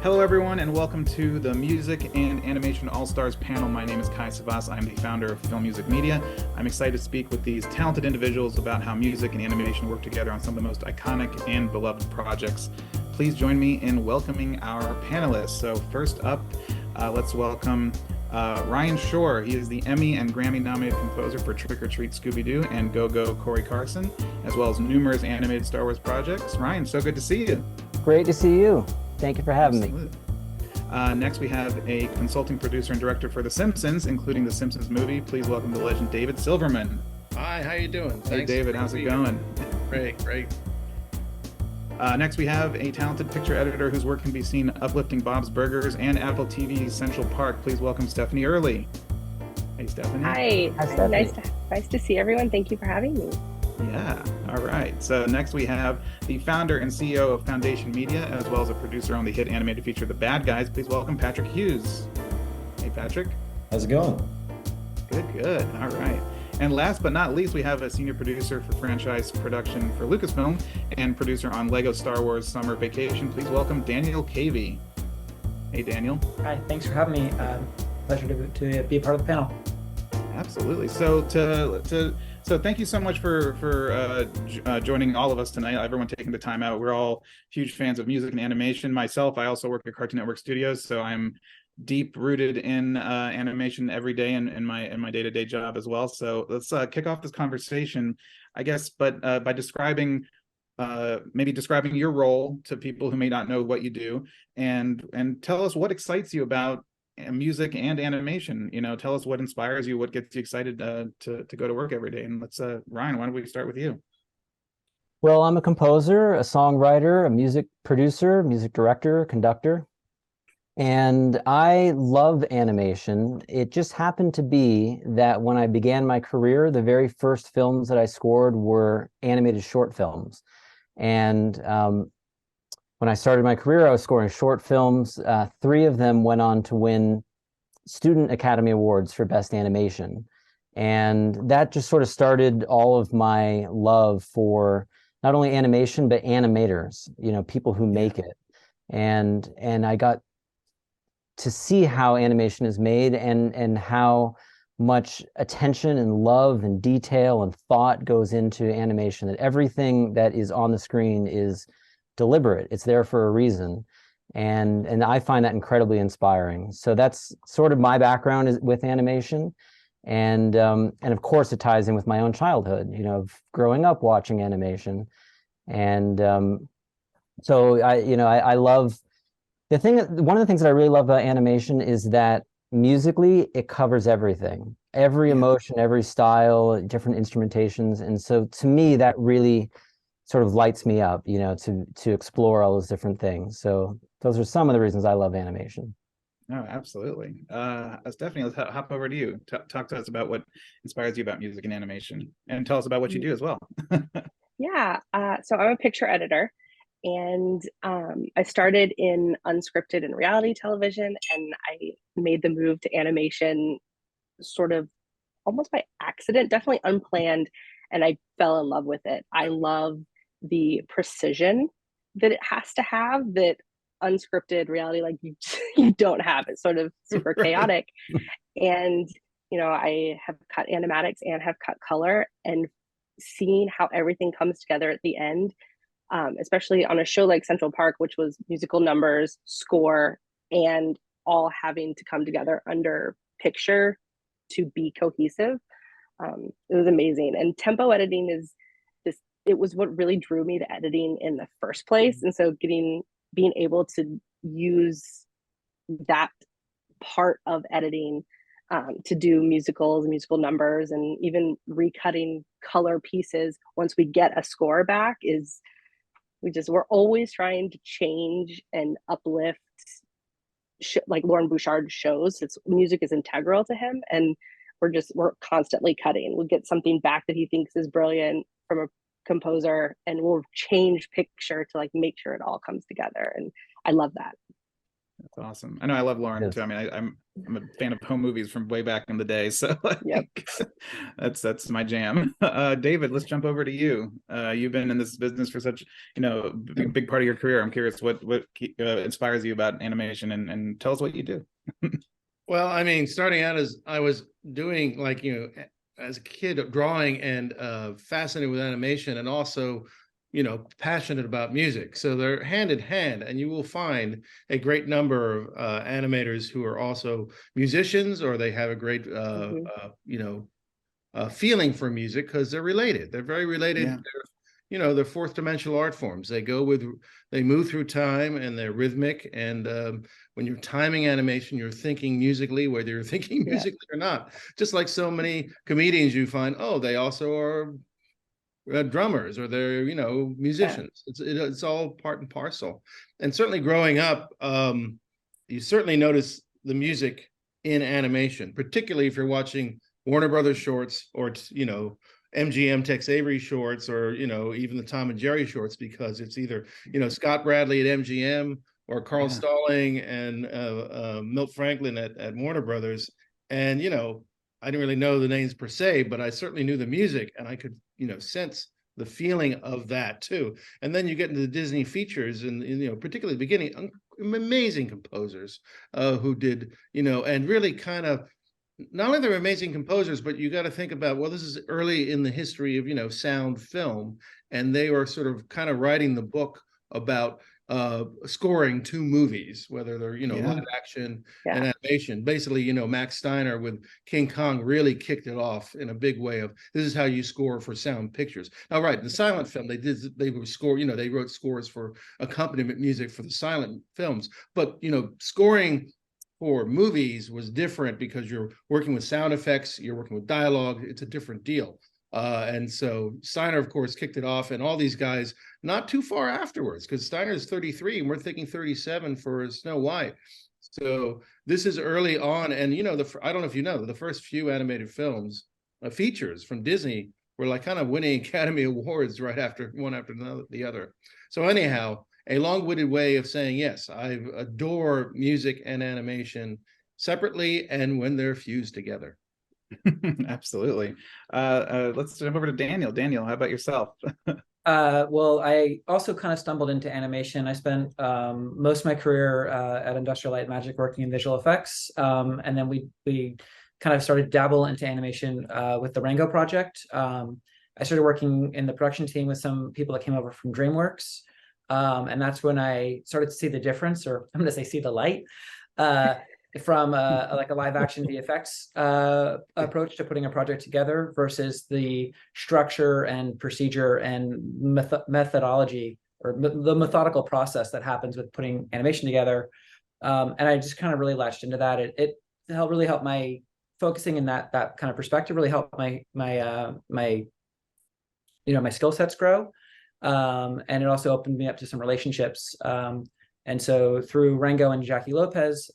Hello, everyone, and welcome to the Music and Animation All-Stars panel. My name is Savas. I'm the founder of Film.Music.Media. I'm excited to speak with these talented individuals about how music and animation work together on some of the most iconic and beloved projects. Please join me in welcoming our panelists. So first up, let's welcome Ryan Shore. He is the Emmy and Grammy-nominated composer for Trick or Treat Scooby-Doo and Go Go Corey Carson, as well as numerous animated Star Wars projects. Ryan, so good to see you. Great to see you. Thank you for having me. Next, we have a consulting producer and director for The Simpsons, including the Simpsons movie. Please welcome the legend David Silverman. Hi, how you doing? Hey, David, how's it going? Great. Next, we have a talented picture editor whose work can be seen uplifting Bob's Burgers and Apple TV's Central Park. Please welcome Stephanie Earley. Hey, Stephanie. Hi, Stephanie. Nice to see everyone. Thank you for having me. Yeah, all right. So next we have the founder and CEO of Foundation Media, as well as a producer on the hit animated feature The Bad Guys. Please welcome Patrick Hughes. Hey, Patrick. How's it going? Good. All right. And last but not least, we have a senior producer for franchise production for Lucasfilm and producer on Lego Star Wars Summer Vacation. Please welcome Daniel Cavey. Hey, Daniel. Hi, thanks for having me. Pleasure to be a part of the panel. Absolutely. So thank you so much for joining all of us tonight. Everyone taking the time out. We're all huge fans of music and animation. Myself, I also work at Cartoon Network Studios, so I'm deep rooted in animation every day in my day-to-day job as well. So let's kick off this conversation, I guess, but by describing your role to people who may not know what you do, and tell us what excites you about music and animation. Tell us what inspires you, what gets you excited to go to work every day. And let's Ryan, why don't we start with you? Well, I'm a composer, a songwriter, a music producer, music director, conductor, and I love animation. It just happened to be that when I began my career, the very first films that I scored were animated short films. And when I started my career, I was scoring short films. 3 of them went on to win Student Academy Awards for Best Animation. And that just sort of started all of my love for not only animation, but animators, people who make it. And I got to see how animation is made and how much attention and love and detail and thought goes into animation, that everything that is on the screen is deliberate. It's there for a reason. And I find that incredibly inspiring. So that's sort of my background with animation. And of course it ties in with my own childhood, of growing up watching animation. And so I love one of the things that I really love about animation is that musically it covers everything, every emotion, every style, different instrumentations. And so to me, that really sort of lights me up, to explore all those different things. So those are some of the reasons I love animation. Oh, absolutely. Stephanie, let's hop over to you. Talk to us about what inspires you about music and animation, and tell us about what you do as well. Yeah, so I'm a picture editor, and I started in unscripted and reality television, and I made the move to animation sort of almost by accident, definitely unplanned, and I fell in love with it. I love the precision that it has to have that unscripted reality you don't have. It's sort of super chaotic. And I have cut animatics and have cut color, and seeing how everything comes together at the end, especially on a show like Central Park, which was musical numbers, score, and all having to come together under picture to be cohesive. It was amazing. And tempo editing it was what really drew me to editing in the first place. And so being able to use that part of editing to do musicals, musical numbers, and even recutting color pieces once we get a score back we're always trying to change and uplift like Lauren Bouchard's shows. Music is integral to him, and we're constantly cutting. We'll get something back that he thinks is brilliant from a composer, and we'll change picture to make sure it all comes together. And I love that. That's awesome. I know I love Lauren Yes. too. I mean, I'm a fan of home movies from way back in the day, so Yep. that's my jam. David, let's jump over to you. You've been in this business for such, big part of your career. I'm curious what inspires you about animation, and tell us what you do. Well, I mean, starting out as I was doing, like, as a kid, drawing and fascinated with animation, and also, passionate about music. So they're hand in hand, and you will find a great number of animators who are also musicians, or they have a great, feeling for music, because they're related. They're very related. Yeah. They're fourth dimensional art forms. They move through time, and they're rhythmic. And when you're timing animation, you're thinking musically, whether you're thinking musically or not. Just like so many comedians, you find, they also are drummers, or they're musicians. It's all part and parcel. And certainly growing up, you certainly notice the music in animation, particularly if you're watching Warner Brothers shorts, or MGM Tex Avery shorts, or even the Tom and Jerry shorts, because it's either Scott Bradley at MGM, or Carl Stalling and Milt Franklin at Warner Brothers. And I didn't really know the names per se, but I certainly knew the music, and I could sense the feeling of that too. And then you get into the Disney features, and particularly the beginning, amazing composers who did and really kind of, not only they're amazing composers, but you got to think about, well, this is early in the history of sound film, and they were sort of kind of writing the book about scoring to movies, whether they're live action and animation. Basically, Max Steiner with King Kong really kicked it off in a big way of, this is how you score for sound pictures. Now, right, in the silent film, they would score, they wrote scores for accompaniment music for the silent films, but scoring for movies was different, because you're working with sound effects, you're working with dialogue. It's a different deal. And so Steiner, of course, kicked it off, and all these guys not too far afterwards, because Steiner's 33 and we're thinking 37 for Snow White. So this is early on. And, I don't know if you know, the first few animated films, features from Disney, were like kind of winning Academy Awards right after one after the other. So anyhow, a long-winded way of saying, yes, I adore music and animation separately and when they're fused together. Absolutely. Let's jump over to Daniel. Daniel, how about yourself? Well, I also kind of stumbled into animation. I spent most of my career at Industrial Light and Magic working in visual effects. And then we kind of started dabble into animation with the Rango project. I started working in the production team with some people that came over from DreamWorks. And that's when I started to see the difference, or I'm going to say see the light, from like a live action VFX approach to putting a project together, versus the structure and procedure and methodology, or the methodical process that happens with putting animation together. And I just kind of really latched into that. It really helped my focusing in that kind of perspective, really helped my skill sets grow. And it also opened me up to some relationships. And so through Rango and Jackie Lopez,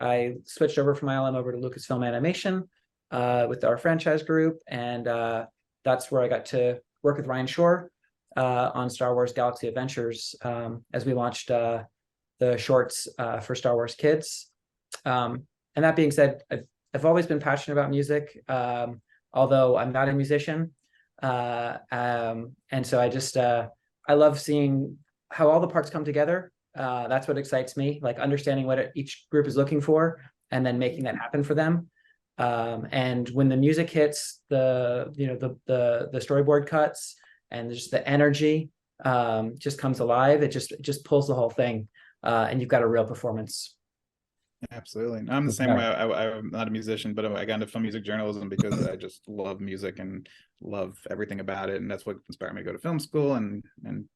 I switched over from ILM over to Lucasfilm Animation with our franchise group. And that's where I got to work with Ryan Shore on Star Wars Galaxy Adventures as we launched the shorts for Star Wars Kids. And that being said, I've always been passionate about music, although I'm not a musician. And so I love seeing how all the parts come together. That's what excites me, like understanding what each group is looking for and then making that happen for them. And when the music hits, the storyboard cuts, and just the energy just comes alive. It just pulls the whole thing, and you've got a real performance. Absolutely. I'm the same way. I'm not a musician, but I got into film music journalism because I just love music and love everything about it. And that's what inspired me to go to film school and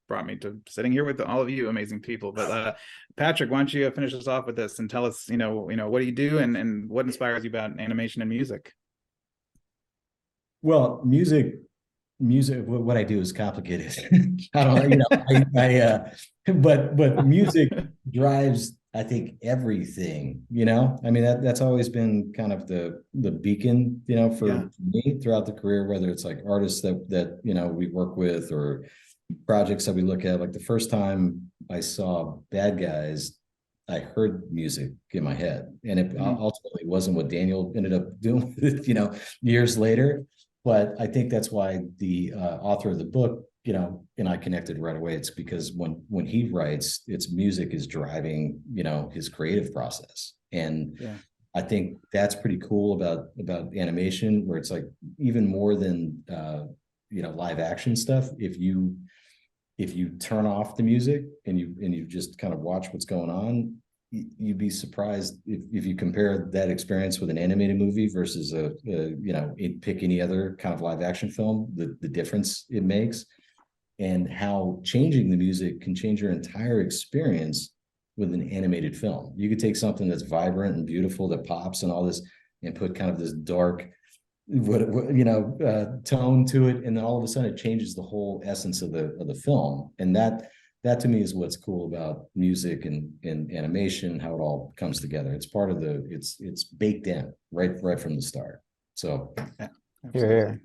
brought me to sitting here with all of you amazing people. But Patrick, why don't you finish us off with this and tell us, what do you do and what inspires you about animation and music? Well, music, what I do is complicated. I don't, but music drives, I think, everything, I mean, that's always been kind of the beacon, for me throughout the career, whether it's like artists that we work with, or projects that we look at. Like the first time I saw Bad Guys, I heard music in my head, and it ultimately wasn't what Daniel ended up doing, years later. But I think that's why the author of the book, and I connected right away. It's because when he writes, it's music is driving, his creative process. And I think that's pretty cool about animation, where it's like even more than live action stuff. If you turn off the music and you just kind of watch what's going on, you'd be surprised if you compare that experience with an animated movie versus pick any other kind of live action film, the difference it makes, and how changing the music can change your entire experience with an animated film. You could take something that's vibrant and beautiful that pops and all this, and put kind of this dark tone to it, and then all of a sudden it changes the whole essence of the film. And that to me is what's cool about music and animation, how it all comes together. It's part of it's baked in right from the start. So Here.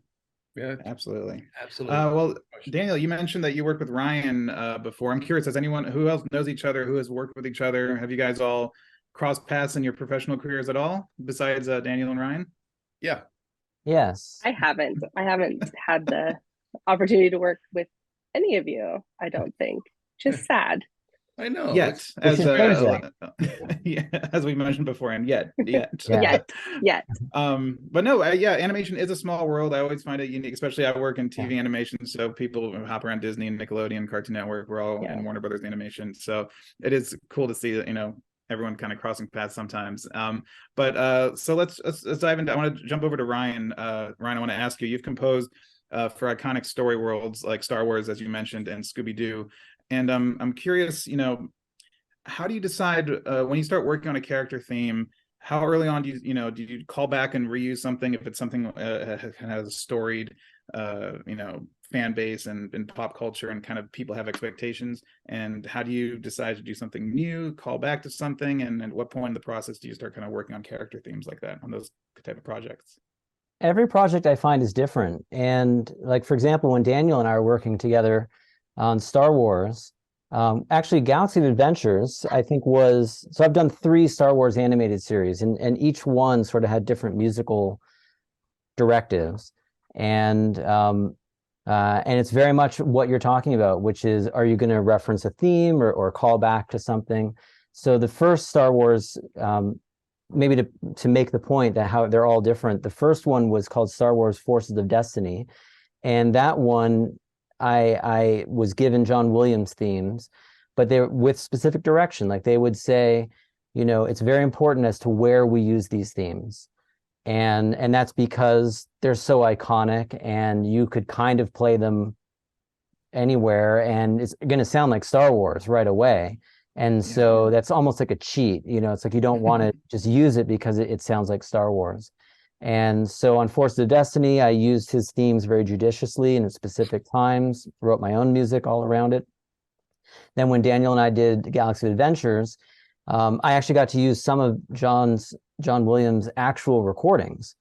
Yeah, Absolutely. absolutely. Daniel, you mentioned that you worked with Ryan before. I'm curious, who else knows each other, who has worked with each other? Have you guys all crossed paths in your professional careers at all, besides Daniel and Ryan? Yeah. Yes. I haven't had the opportunity to work with any of you, I don't think. Just sad. I know. Yet, as we mentioned beforehand, yet. Yeah. Yet. But no, animation is a small world. I always find it unique, especially I work in TV animation, so people hop around Disney and Nickelodeon, Cartoon Network, we're all in Warner Brothers Animation, so it is cool to see that everyone kind of crossing paths sometimes. So let's dive into. I want to jump over to Ryan. Ryan, I want to ask you, you've composed for iconic story worlds like Star Wars, as you mentioned, and Scooby-Doo. And I'm curious, how do you decide when you start working on a character theme? How early on do you call back and reuse something if it's something kind of has a storied, fan base and pop culture, and kind of people have expectations? And how do you decide to do something new, call back to something, and at what point in the process do you start kind of working on character themes like that on those type of projects? Every project I find is different. And like, for example, when Daniel and I are working together on Star Wars, actually Galaxy of Adventures, I think so I've done 3 Star Wars animated series, and each one sort of had different musical directives. And it's very much what you're talking about, which is, are you going to reference a theme or call back to something? So the first Star Wars, maybe to make the point that how they're all different, the first one was called Star Wars Forces of Destiny. And that one, I was given John Williams themes, but they're with specific direction. Like they would say, it's very important as to where we use these themes. And that's because they're so iconic, and you could kind of play them anywhere and it's going to sound like Star Wars right away. And so that's almost like a cheat. It's like you don't want to just use it because it sounds like Star Wars. And so on Force of Destiny, I used his themes very judiciously and at specific times, wrote my own music all around it. Then when Daniel and I did Galaxy of Adventures, I actually got to use some of John Williams' actual recordings,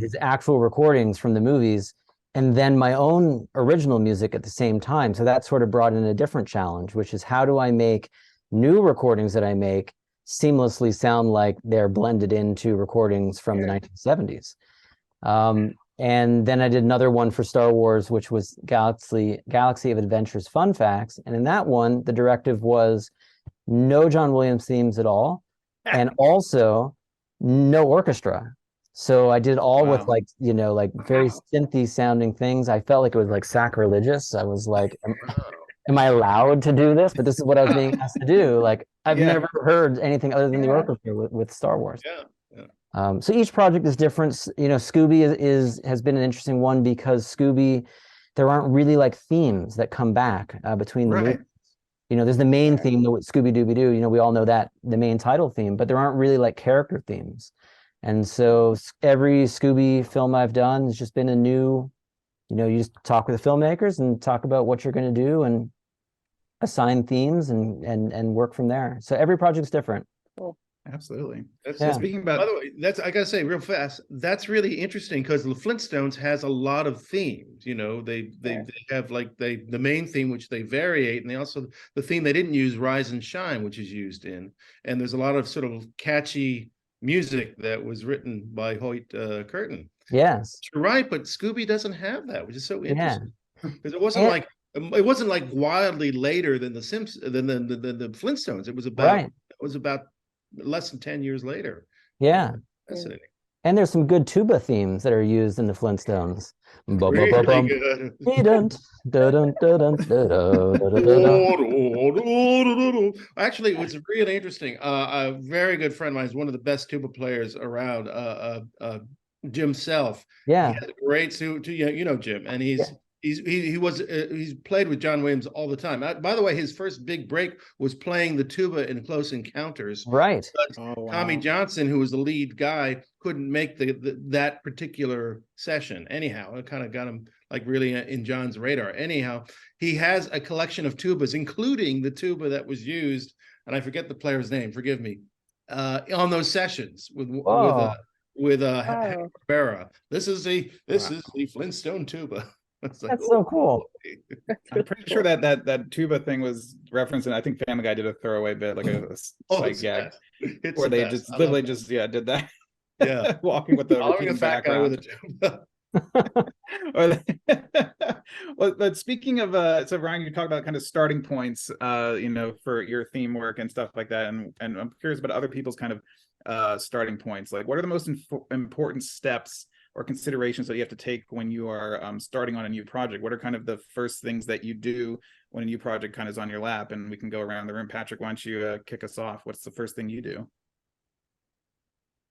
his actual recordings from the movies, and then my own original music at the same time. So that sort of brought in a different challenge, which is, how do I make new recordings that I make seamlessly sound like they're blended into recordings from the 1970s. And then I did another one for Star Wars, which was Galaxy of Adventures Fun Facts. And in that one, the directive was no John Williams themes at all, and also no orchestra. So I did all with like very synthy sounding things. I felt like it was like sacrilegious. I was like, am I allowed to do this? But this is what I was being asked to do. Like, I've never heard anything other than the orchestra with Star Wars. So each project is different. Scooby has been an interesting one, because Scooby, there aren't really like themes that come back between the movies. There's the main theme, the Scooby-Dooby-Doo. We all know that, the main title theme, but there aren't really like character themes. And so every Scooby film I've done has just been a new, you just talk with the filmmakers and talk about what you're going to do and assign themes and work from there. So every project's different. Cool. Absolutely. That's Yeah. Speaking by about, the way, that's I gotta say real fast. That's really interesting because the Flintstones has a lot of themes. You know, they have like the main theme which they variate, and they also the theme they didn't use, Rise and Shine, which is used in. And there's a lot of sort of catchy music that was written by Hoyt Curtin. Yes. You're right, but Scooby doesn't have that, which is so Yeah. interesting because And- it wasn't like wildly later than the Simpsons than the Flintstones. It Right. was about less than 10 years later. Yeah. Fascinating. And there's some good tuba themes that are used in the Flintstones. Really good. Actually, it was really interesting. A very good friend of mine is one of the best tuba players around. Jim Self. Yeah. He has a great suit. You know Jim, and Yeah. he's played with John Williams all the time. By the way, his first big break was playing the tuba in Close Encounters. Right. But oh, wow. Tommy Johnson, who was the lead guy, couldn't make that particular session. Anyhow, it kind of got him like really in John's radar. Anyhow, he has a collection of tubas, including the tuba that was used, and I forget the player's name. Forgive me. On those sessions with Whoa. Hank Barbera. This is the Flintstone tuba. It's like, That's so cool. I'm pretty sure that tuba thing was referenced, and I think Family Guy did a throwaway bit, like a sight gag, It's where the they best. just I literally love that. just did that. Yeah. Walking with the Following a repeating fat guy with a background. tuba. Well, but speaking of so Ryan, you talk about kind of starting points, for your theme work and stuff like that, and I'm curious about other people's kind of starting points. Like, what are the most important steps or considerations that you have to take when you are starting on a new project? What are kind of the first things that you do when a new project kind of is on your lap? And we can go around the room. Patrick, why don't you kick us off? What's the first thing you do?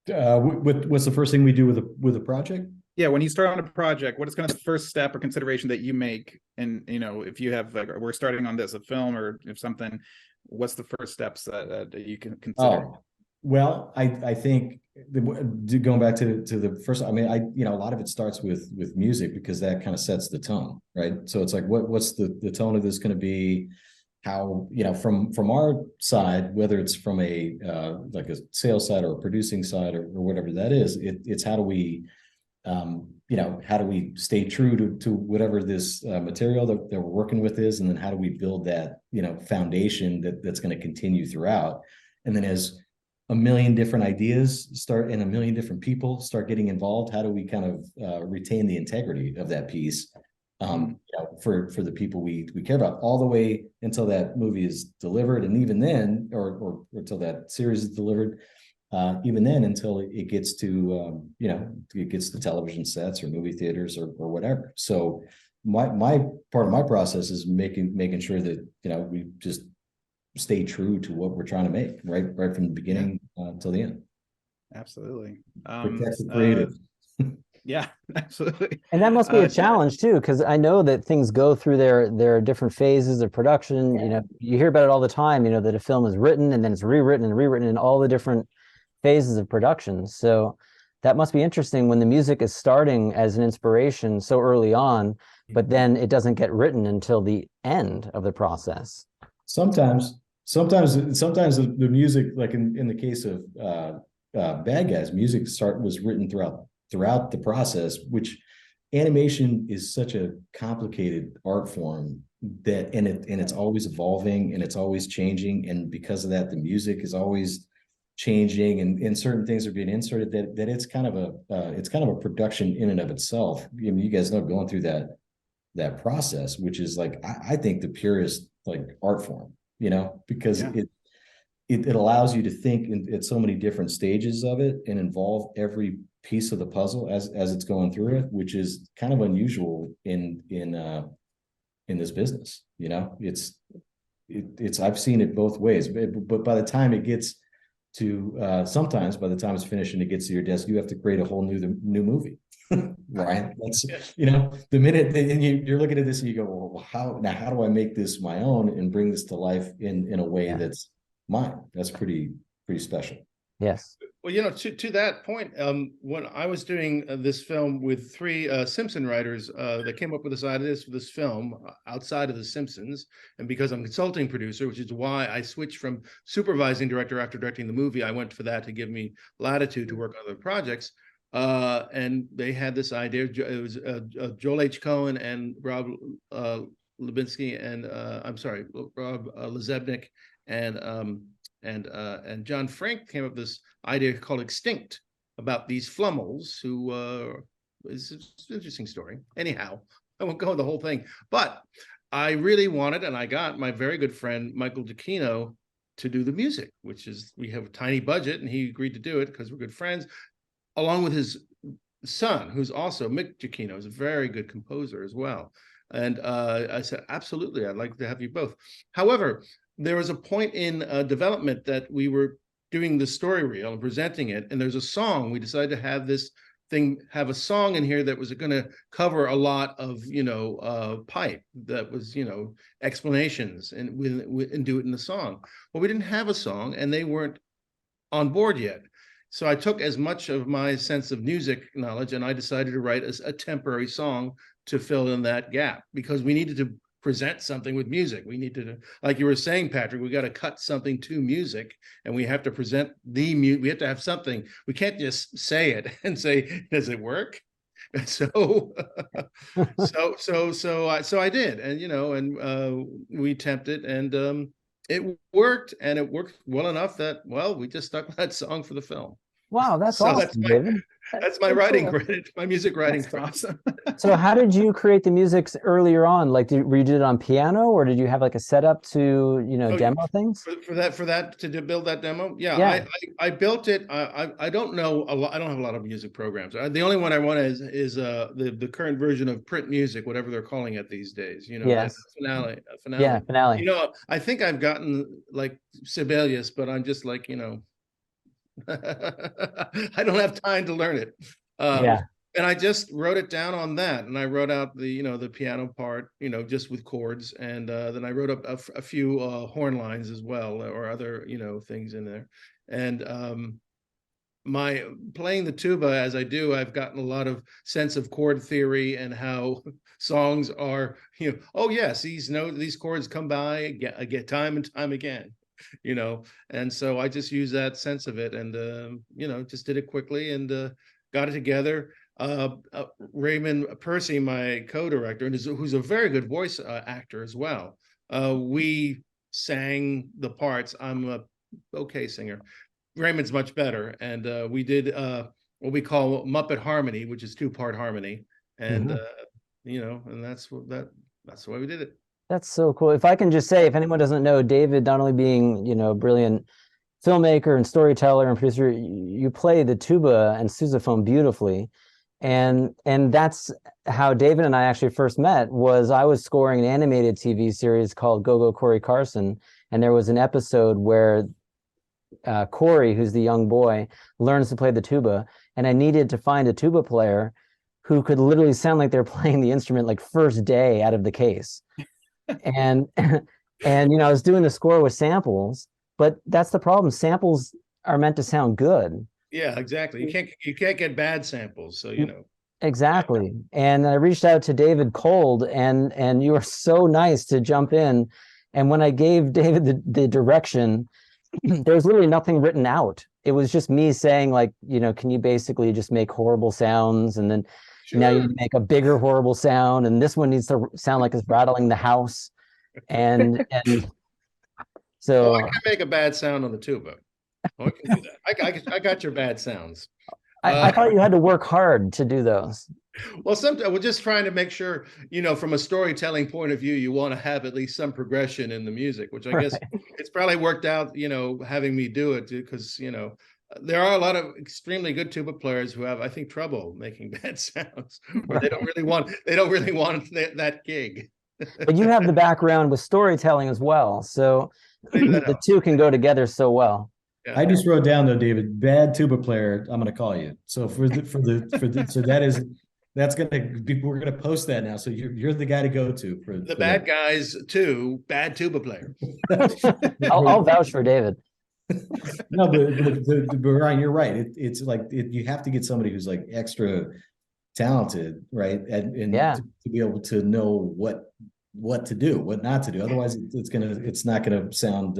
What's the first thing we do with a project? Yeah, when you start on a project, what is kind of the first step or consideration that you make? And if you have like, we're starting on this, a film or if something, what's the first steps that you can consider? Oh, well, I think going back to the first, I mean, a lot of it starts with music because that kind of sets the tone, right? So it's like, what's the tone of this going to be? How, from our side, whether it's from a like a sales side or a producing side or whatever that is, it's how do we how do we stay true to whatever this material that we're working with is, and then how do we build that foundation that's going to continue throughout, and then as a million different ideas start and a million different people start getting involved, how do we kind of retain the integrity of that piece for the people we care about all the way until that movie is delivered, and even then, or until that series is delivered. Even then, until it gets to it gets to television sets or movie theaters or whatever. So my part of my process is making sure that we just stay true to what we're trying to make right from the beginning till the end. Absolutely. Protect the creative. Yeah, absolutely. And that must be a challenge too, because I know that things go through their different phases of production. Yeah. You hear about it all the time, that a film is written and then it's rewritten in all the different phases of production. So that must be interesting when the music is starting as an inspiration so early on, but then it doesn't get written until the end of the process. Sometimes the music, like in the case of Bad Guys, music was written throughout the process, which animation is such a complicated art form that and it's always evolving and it's always changing, and because of that the music is always changing and certain things are being inserted that it's kind of a production in and of itself. You guys know, going through that process, which is like I think the purest like art form, because it allows you to think at so many different stages of it and involve every piece of the puzzle as it's going through it, which is kind of unusual in this business. It's I've seen it both ways, but by the time it gets to sometimes by the time it's finished and it gets to your desk, you have to create a whole new movie. Right? That's the minute and you're looking at this and you go, well, how do I make this my own and bring this to life in a way that's mine? That's pretty special. Yes. Well, to that point, when I was doing this film with three Simpson writers that came up with this idea for this film outside of the Simpsons, and because I'm consulting producer, which is why I switched from supervising director after directing the movie, I went for that to give me latitude to work on other projects. And they had this idea. It was Joel H. Cohen and Rob Lubinsky, and I'm sorry, Rob Lezebnik, and John Frank came up with this idea called Extinct about these flummels who is an interesting story. Anyhow, I won't go into the whole thing, but I really wanted, and I got my very good friend Michael Giacchino to do the music, which is, we have a tiny budget, and he agreed to do it because we're good friends, along with his son, who's also Mick Giacchino, is a very good composer as well. And I said, absolutely, I'd like to have you both. However, there was a point in development that we were doing the story reel and presenting it, and there's a song. We decided to have this thing, have a song in here that was going to cover a lot of, pipe, that was, explanations, and do it in the song. Well, we didn't have a song, and they weren't on board yet. So I took as much of my sense of music knowledge, and I decided to write a temporary song to fill in that gap, because we needed to present something with music. We need to, like you were saying, Patrick, we got to cut something to music, and we have to present we have to have something. We can't just say it and say, does it work? So I did, and we attempted, and it worked, and it worked well enough that, well, we just stuck with that song for the film. Wow, that's So awesome, David. That's my writing credit, my music writing credit. Awesome. So how did you create the music earlier on? Like, were you did it on piano, or did you have like a setup to, demo things? For that to build that demo? Yeah. I built it. I don't know a lot. I don't have a lot of music programs. The only one I want is the current version of print music, whatever they're calling it these days. Yes. Finale. Yeah, Finale. I think I've gotten like Sibelius, but I'm just like, I don't have time to learn it. Yeah. And I just wrote it down on that, and I wrote out the piano part, just with chords, and then I wrote up a few horn lines as well, or other things in there. And my playing the tuba as I do, I've gotten a lot of sense of chord theory and how songs are. Oh yes, these chords come by get time and time again. And so I just use that sense of it, and just did it quickly, and got it together. Raymond Percy, my co-director, and who's a very good voice actor as well, we sang the parts. I'm a okay singer. Raymond's much better, and we did what we call Muppet harmony, which is 2-part harmony, and and that's the way we did it. That's so cool. If I can just say, if anyone doesn't know, David, not only being, a brilliant filmmaker and storyteller and producer, you play the tuba and sousaphone beautifully. And that's how David and I actually first met. Was I was scoring an animated TV series called Go Go Corey Carson, and there was an episode where Corey, who's the young boy, learns to play the tuba, and I needed to find a tuba player who could literally sound like they're playing the instrument like first day out of the case. And I was doing the score with samples, but that's the problem. Samples are meant to sound good. Yeah, exactly. You can't get bad samples, so Exactly. And I reached out to David cold, and you were so nice to jump in. And when I gave David the direction, there was literally nothing written out. It was just me saying, like, can you basically just make horrible sounds, and then now you make a bigger horrible sound, and this one needs to sound like it's rattling the house. And so I can make a bad sound on the tuba. I can do that. I got your bad sounds. I thought you had to work hard to do those. Well, sometimes we're just trying to make sure, from a storytelling point of view, you want to have at least some progression in the music, which I guess it's probably worked out, having me do it, because, there are a lot of extremely good tuba players who have, I think, trouble making bad sounds, or they don't really want that gig. But you have the background with storytelling as well, so the two can go together so well. Yeah. I just wrote down though, David, bad tuba player. I'm going to call you. So so that's going to be, we're going to post that now. So you're the guy to go to for the bad guys too. Bad tuba player. I'll vouch for David. No, but Ryan, you're right. It's like you have to get somebody who's like extra talented, right? And Yeah. to be able to know what to do, what not to do. Otherwise, it's not gonna sound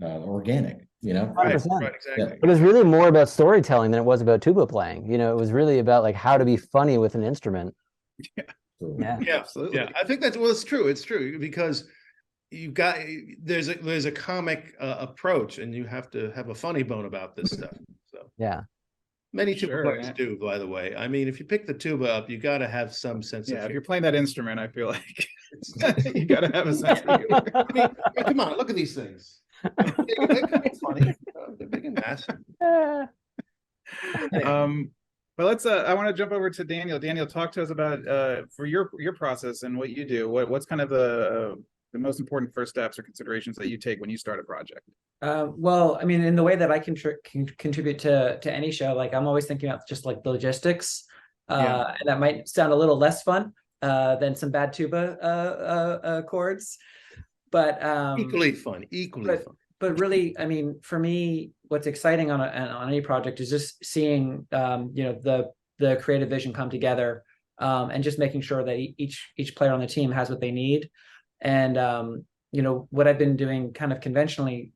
organic, you know? Right, 100%. right, exactly. It was really more about storytelling than it was about tuba playing. You know, it was really about like how to be funny with an instrument. Yeah. Yeah, Absolutely. yeah. I think that's, well, it's true. It's true because you've got, there's a comic approach, and you have to have a funny bone about this stuff. So Yeah. many tuba Sure, players yeah. do, by the way. I mean, if you pick the tuba up, you got to have some sense Yeah, of if you're playing that instrument, I feel like you got to have a sense of humor. I mean, come on, look at these things. They're kind of funny. They're big and massive. But let's I want to jump over to Daniel. Daniel, talk to us about for your process and what you do. What's kind of the most important first steps or considerations that you take when you start a project? Well, I mean, in the way that I can contribute to any show, like I'm always thinking about just like the logistics. And that might sound a little less fun than some bad tuba chords, but Equally fun. But really, I mean, for me, what's exciting on any project is just seeing the creative vision come together, and just making sure that each player on the team has what they need. And what I've been doing kind of conventionally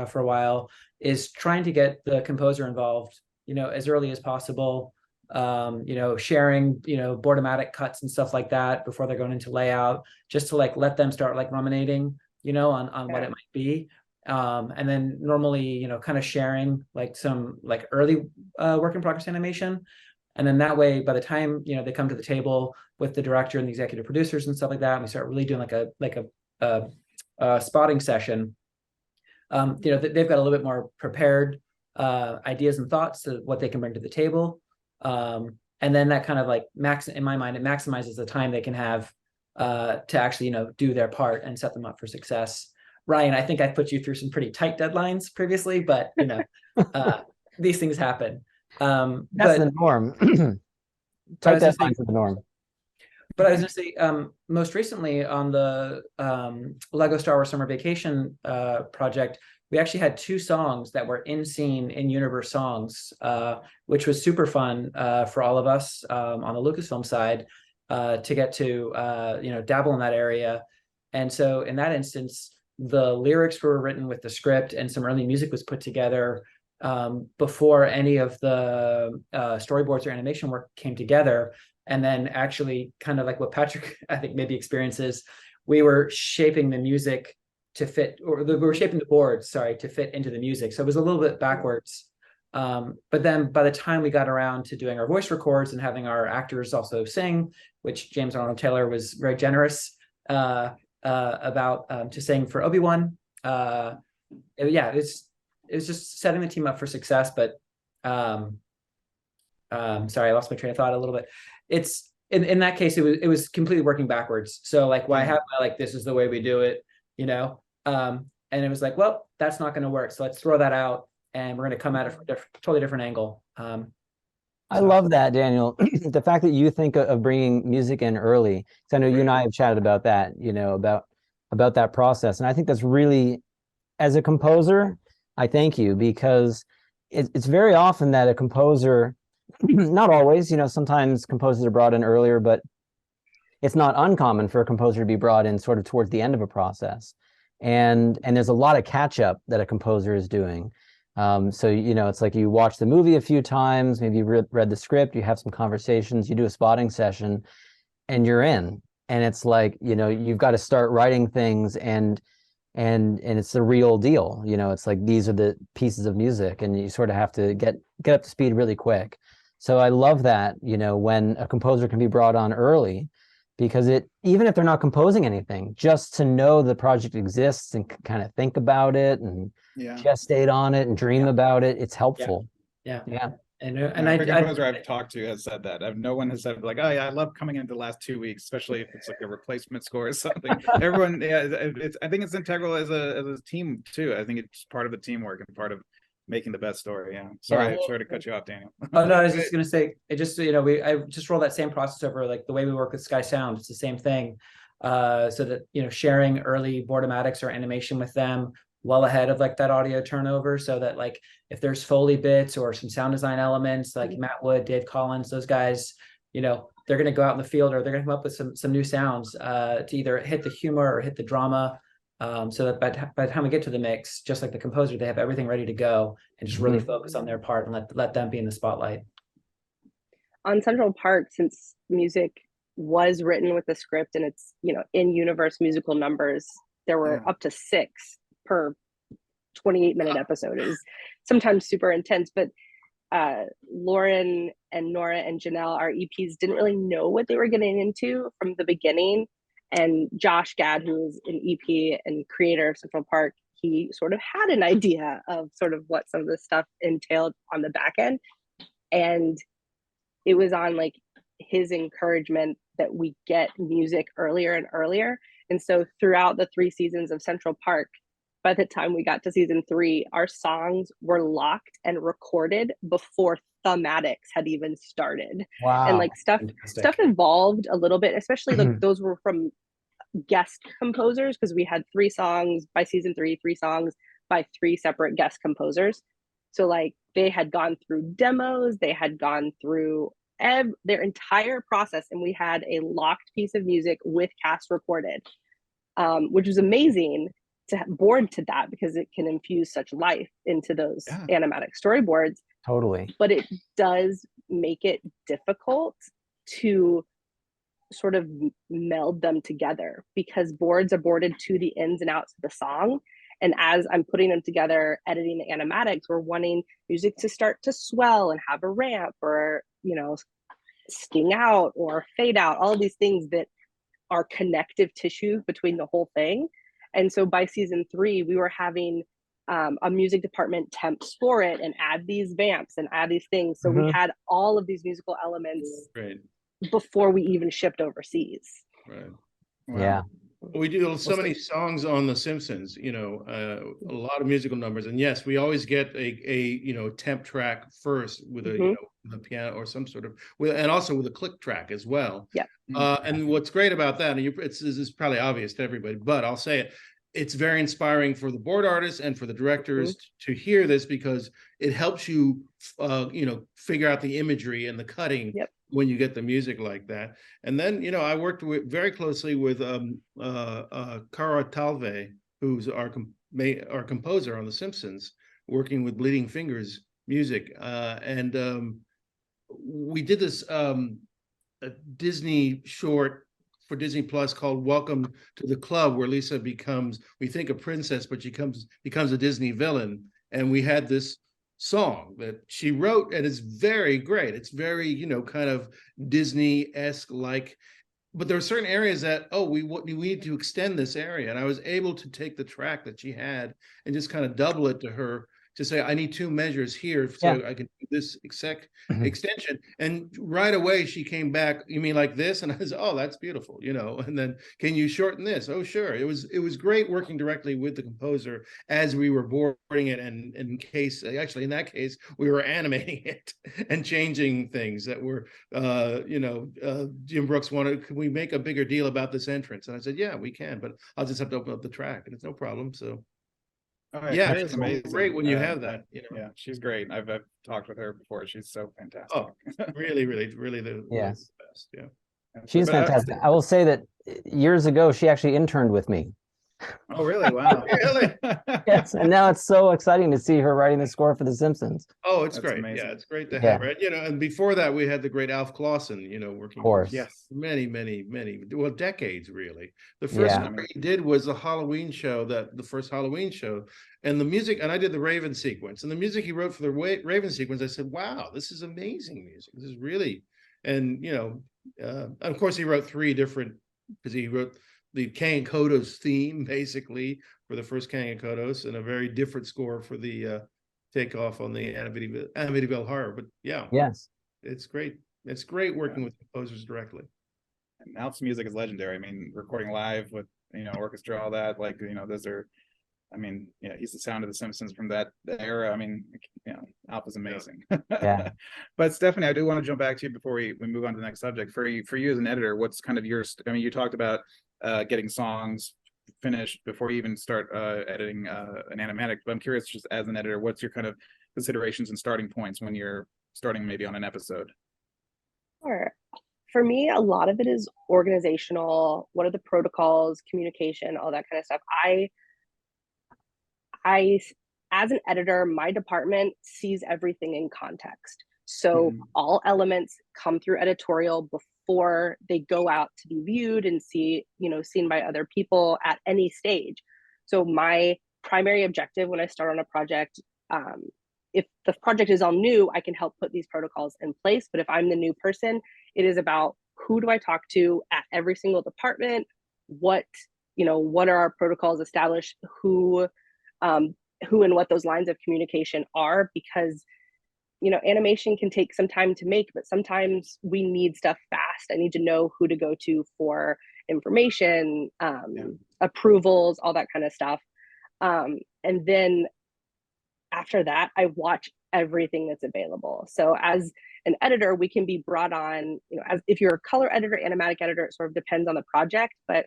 for a while is trying to get the composer involved, as early as possible. Sharing, boardomatic cuts and stuff like that before they're going into layout, just to like let them start like ruminating, on what it might be. And then normally, kind of sharing like some like early work in progress animation. And then that way, by the time, they come to the table with the director and the executive producers and stuff like that, and we start really doing like a spotting session, they've got a little bit more prepared ideas and thoughts to what they can bring to the table. And then that kind of like in my mind, it maximizes the time they can have to actually, do their part and set them up for success. Ryan, I think I put you through some pretty tight deadlines previously, but these things happen. That's the norm. Tight deadlines are the norm. But I was going to say, most recently on the Lego Star Wars Summer Vacation project, we actually had 2 songs that were in scene, in universe songs, which was super fun for all of us on the Lucasfilm side to get to dabble in that area. And so in that instance, the lyrics were written with the script, and some early music was put together before any of the storyboards or animation work came together. And then actually, kind of like what Patrick, I think, maybe experiences, we were shaping the music to fit, we were shaping the boards, to fit into the music. So it was a little bit backwards. But then by the time we got around to doing our voice records and having our actors also sing, which James Arnold Taylor was very generous about to sing for Obi-Wan. It was just setting the team up for success. But sorry, I lost my train of thought a little bit. It's in that case, it was completely working backwards. So like, why have like, this is the way we do it, and it was like, well, that's not going to work. So let's throw that out, and we're going to come at it from a totally different angle. I love that, Daniel. The fact that you think of bringing music in early, because I know you and I have chatted about that, about that process. And I think that's really, as a composer, I thank you, because it's very often that a composer, not always, sometimes composers are brought in earlier, but it's not uncommon for a composer to be brought in sort of towards the end of a process. And there's a lot of catch up that a composer is doing. So, it's like you watch the movie a few times, maybe you read the script, you have some conversations, you do a spotting session, and you're in. And it's like, you've got to start writing things, and it's the real deal. It's like, these are the pieces of music, and you sort of have to get up to speed really quick. So I love that, when a composer can be brought on early, because even if they're not composing anything, just to know the project exists and kind of think about it and gestate on it and dream about it, it's helpful. Yeah. And every composer I've talked to has said that. No one has said like, oh yeah, I love coming into the last 2 weeks, especially if it's like a replacement score or something. Everyone, I think it's integral as a team too. I think it's part of the teamwork and part of making the best story. Yeah. Sorry to cut you off, Daniel. Oh no, I was just gonna say, it just I just roll that same process over, like the way we work with Sky Sound. It's the same thing. So that sharing early boardomatics or animation with them, well ahead of like that audio turnover, so that like if there's Foley bits or some sound design elements, like Matt Wood, Dave Collins, those guys, you know, they're going to go out in the field, or they're going to come up with some new sounds to either hit the humor or hit the drama. So that by the time we get to the mix, just like the composer, they have everything ready to go and just really focus on their part and let them be in the spotlight. On Central Park, since music was written with the script and it's, you know, in universe musical numbers, there were up to 6 per 28-minute episode. It was sometimes super intense, but Lauren and Nora and Janelle, our EPs, didn't really know what they were getting into from the beginning. And Josh Gad, who is an EP and creator of Central Park, he sort of had an idea of sort of what some of this stuff entailed on the back end. And it was on like his encouragement that we get music earlier and earlier. And so throughout the 3 seasons of Central Park, by the time we got to season 3, our songs were locked and recorded before thematics had even started. Wow. And like stuff evolved a little bit, especially like those were from guest composers, because we had 3 songs by season 3, 3 songs by 3 separate guest composers. So like they had gone through demos, they had gone through their entire process, and we had a locked piece of music with cast recorded, which was amazing to board to that, because it can infuse such life into those animatic storyboards. Totally. But it does make it difficult to sort of meld them together, because boards are boarded to the ins and outs of the song. And as I'm putting them together, editing the animatics, we're wanting music to start to swell and have a ramp, or, you know, sting out or fade out, all of these things that are connective tissue between the whole thing. And so by season 3, we were having a music department temp score it and add these vamps and add these things. So we had all of these musical elements before we even shipped overseas. Right. Wow. Yeah. We do so many songs on The Simpsons, you know, a lot of musical numbers. And yes, we always get a you know, temp track first with a, you know, the piano or some sort of, and also with a click track as well. Yeah. And what's great about that, and this is probably obvious to everybody, but I'll say it, it's very inspiring for the board artists and for the directors to hear this, because it helps you, you know, figure out the imagery and the cutting when you get the music like that. And then, you know, I worked very closely with Cara Talve, who's our composer on The Simpsons, working with Bleeding Fingers music. And we did this a Disney short for Disney Plus called Welcome to the Club, where Lisa becomes, we think, a princess, but she becomes a Disney villain. And we had this song that she wrote, and it's very great. It's very, you know, kind of Disney-esque, like, but there are certain areas that, we need to extend this area. And I was able to take the track that she had and just kind of double it to her, to say, I need 2 measures here so I can do this extension. And right away she came back, you mean like this? And I was, that's beautiful, you know. And then, can you shorten this? Oh, sure. It was great working directly with the composer as we were boarding it. And in that case, we were animating it and changing things that were, you know, Jim Brooks wanted, can we make a bigger deal about this entrance? And I said, yeah, we can, but I'll just have to open up the track, and it's no problem. So yeah, it's great when you have that. You know? Yeah, she's great. I've talked with her before. She's so fantastic. Oh, really the best. Yeah, she's fantastic. I will say that years ago she actually interned with me. Oh, really? Wow. Really? Yes, and now it's so exciting to see her writing the score for The Simpsons. Oh, it's great. Amazing. Yeah, it's great to have her. You know, and before that, we had the great Alf Clausen, you know, working. Of course. Yes. Many, well, decades, really. The first one he did was the first Halloween show, and the music, and I did the Raven sequence, and the music he wrote for the Raven sequence, I said, wow, this is amazing music. This is really, and, you know, of course, he wrote 3 different, because he wrote the Kang and Kodos theme, basically, for the first Kang and Kodos, and a very different score for the takeoff on the Amityville Horror. But yeah, it's great. It's great working with composers directly. And Alf's music is legendary. I mean, recording live with, you know, orchestra, all that, like, you know, those are, I mean, yeah, he's the sound of The Simpsons from that era. I mean, you know, Alf is amazing. Yeah. But Stephanie, I do want to jump back to you before we move on to the next subject. For you as an editor, what's kind of your, I mean, you talked about getting songs finished before you even start editing an animatic. But I'm curious, just as an editor, what's your kind of considerations and starting points when you're starting maybe on an episode? Sure. For me, a lot of it is organizational. What are the protocols, communication, all that kind of stuff. I, as an editor, my department sees everything in context. So all elements come through editorial before they go out to be viewed and seen by other people at any stage. So my primary objective when I start on a project, if the project is all new, I can help put these protocols in place. But if I'm the new person, it is about who do I talk to at every single department? What are our protocols established? Who and what those lines of communication are, because animation can take some time to make, but sometimes we need stuff fast. I need to know who to go to for information, approvals, all that kind of stuff. And then after that, I watch everything that's available. So as an editor, we can be brought on, as if you're a color editor, animatic editor, it sort of depends on the project, but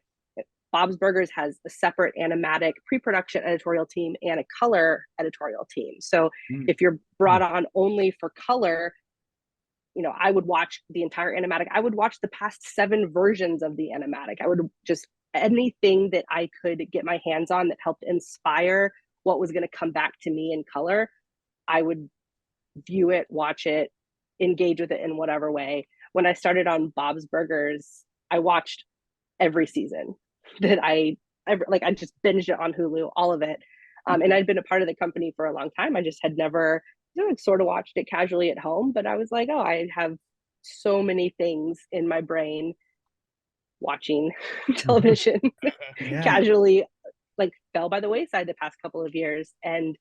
Bob's Burgers has a separate animatic pre-production editorial team and a color editorial team. So if you're brought on only for color, I would watch the entire animatic. I would watch the past 7 versions of the animatic. I would just, anything that I could get my hands on that helped inspire what was going to come back to me in color, I would view it, watch it, engage with it in whatever way. When I started on Bob's Burgers, I watched every season that I just binged it on Hulu, all of it. And I'd been a part of the company for a long time. I just had never, sort of watched it casually at home, but I was like, oh, I have so many things in my brain watching television casually, fell by the wayside the past couple of years. And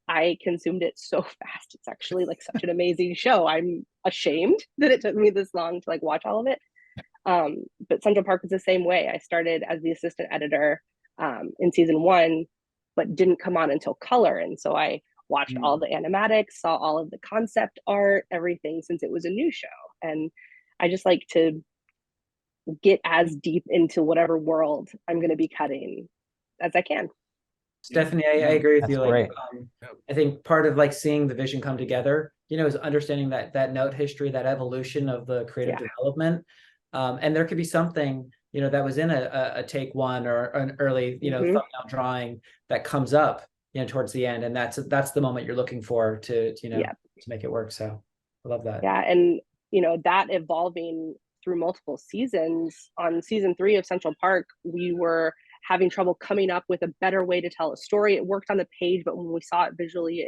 I consumed it so fast. It's actually such an amazing show. I'm ashamed that it took me this long to watch all of it. But Central Park was the same way. I started as the assistant editor in season 1, but didn't come on until color. And so I watched all the animatics, saw all of the concept art, everything, since it was a new show. And I just like to get as deep into whatever world I'm going to be cutting as I can. Stephanie, I agree with you. Great. I think part of seeing the vision come together, is understanding that note history, that evolution of the creative development. And there could be something, that was in a take 1 or an early, thumbnail drawing that comes up, towards the end. And that's the moment you're looking for to make it work. So I love that. Yeah. And, that evolving through multiple seasons. On season 3 of Central Park, we were having trouble coming up with a better way to tell a story. It worked on the page, but when we saw it visually,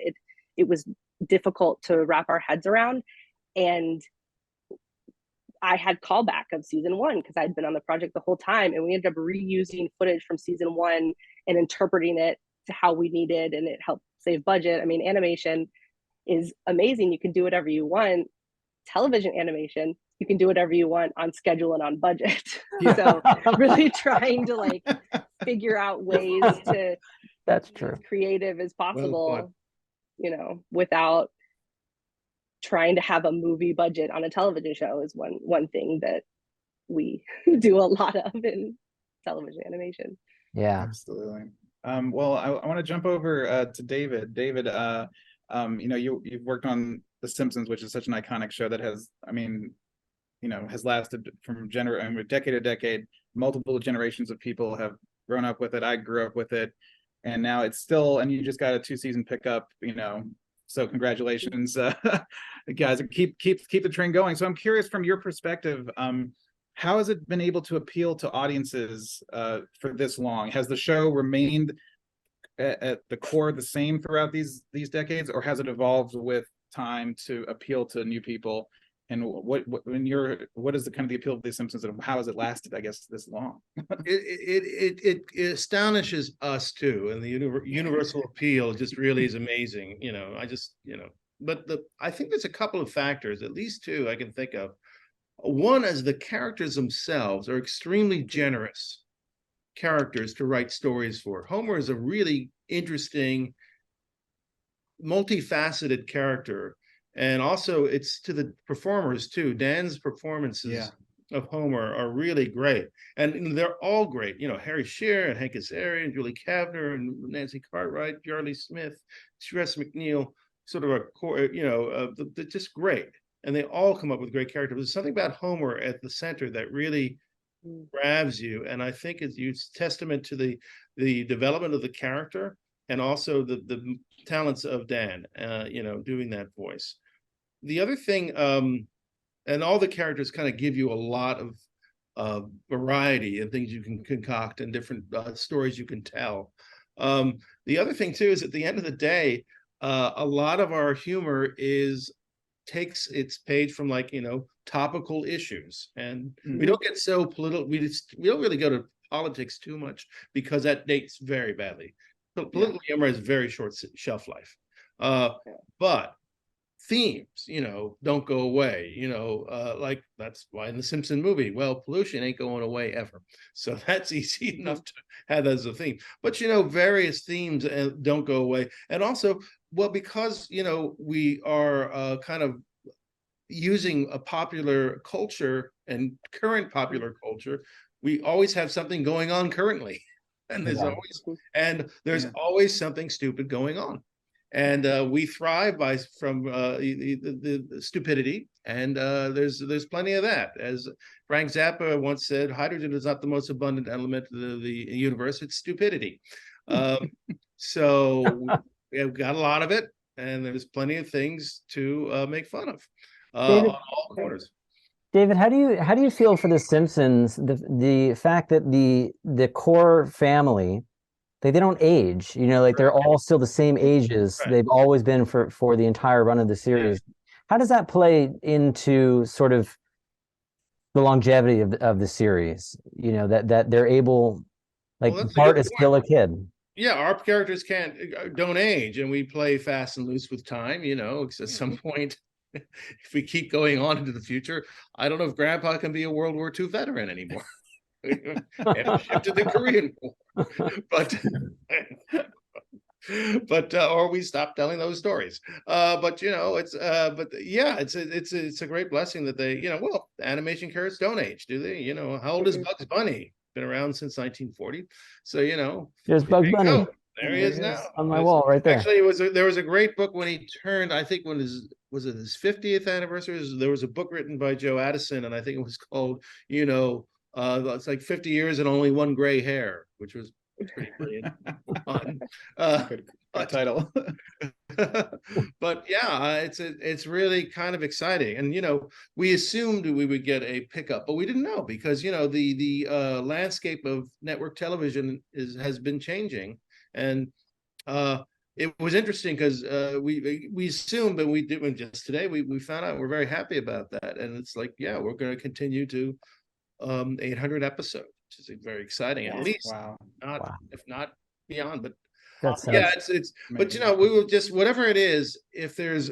it was difficult to wrap our heads around. And I had callback of season 1 because I'd been on the project the whole time, and we ended up reusing footage from season 1 and interpreting it to how we needed, and it helped save budget. I mean, animation is amazing. You can do whatever you want. Television animation, you can do whatever you want on schedule and on budget. So really trying to figure out ways to That's true. be as creative as possible, without trying to have a movie budget on a television show is one thing that we do a lot of in television animation. Yeah, absolutely. Well, I want to jump over to David. David, you've worked on The Simpsons, which is such an iconic show that has lasted from decade to decade. Multiple generations of people have grown up with it. I grew up with it, and now it's still. And you just got a 2-season pickup. So congratulations, guys. Keep the train going. So I'm curious, from your perspective, how has it been able to appeal to audiences for this long? Has the show remained at the core the same throughout these decades, or has it evolved with time to appeal to new people? And what is the kind of the appeal of The Simpsons, and how has it lasted, I guess, this long? It astonishes us too, and the universal appeal just really is amazing. But I think there's a couple of factors, at least 2 I can think of. One is the characters themselves are extremely generous characters to write stories for. Homer is a really interesting, multifaceted character. And also it's to the performers too. Dan's performance is of Homer are really great, and they're all great. You know, Harry Shearer and Hank Azaria and Julie Kavner and Nancy Cartwright, Charlie Smith, Tress MacNeille, sort of a core. You know, they're just great, and they all come up with great characters. There's something about Homer at the center that really grabs you, and I think it's testament to the development of the character and also the talents of Dan. You know, doing that voice. The other thing. And all the characters kind of give you a lot of variety and things you can concoct and different stories you can tell. The other thing too is at the end of the day, a lot of our humor takes its page from, like, you know, topical issues, and we don't get so political. We don't really go to politics too much because that dates very badly. Political humor has very short shelf life, but themes, you know, don't go away. You know, like that's why in the Simpson movie, well, pollution ain't going away ever. So that's easy enough to have as a theme. But, you know, various themes don't go away. And also, well, because, you know, we are kind of using a popular culture and current popular culture, we always have something going on currently. And there's always something stupid going on. And we thrive from the stupidity, and there's plenty of that. As Frank Zappa once said, hydrogen is not the most abundant element of the universe, it's stupidity. So we've got a lot of it, and there's plenty of things to make fun of on all corners. David, how do you feel for The Simpsons, the fact that the core family, they don't age, you know, like they're all still the same ages they've always been for the entire run of the series. How does that play into sort of the longevity of the series? You know, that they're able, like, Bart is still a kid. Yeah, our characters don't age, and we play fast and loose with time, you know, because at some point, if we keep going on into the future, I don't know if Grandpa can be a World War II veteran anymore. And shifted the Korean War, but or we stop telling those stories. But, you know, it's a great blessing that they, you know, well, animation characters don't age, do they? You know, how old is Bugs Bunny? Been around since 1940. So, you know, there's Bugs Bunny. There he is now on my wall right there. Actually, there was a great book when he turned, I think, was it his 50th anniversary? There was a book written by Joe Addison, and I think it was called, you know, it's like 50 years and only one gray hair, which was pretty brilliant. Good title. But yeah, it's really kind of exciting. And, you know, we assumed we would get a pickup, but we didn't know, because, you know, the landscape of network television has been changing. And it was interesting because we assumed, but we didn't. Just today we found out. We're very happy about that. And it's like, yeah, we're going to continue to 800 episodes, which is very exciting, at least. If not beyond. But yeah, it's amazing. But, you know, we will just, whatever it is, if there's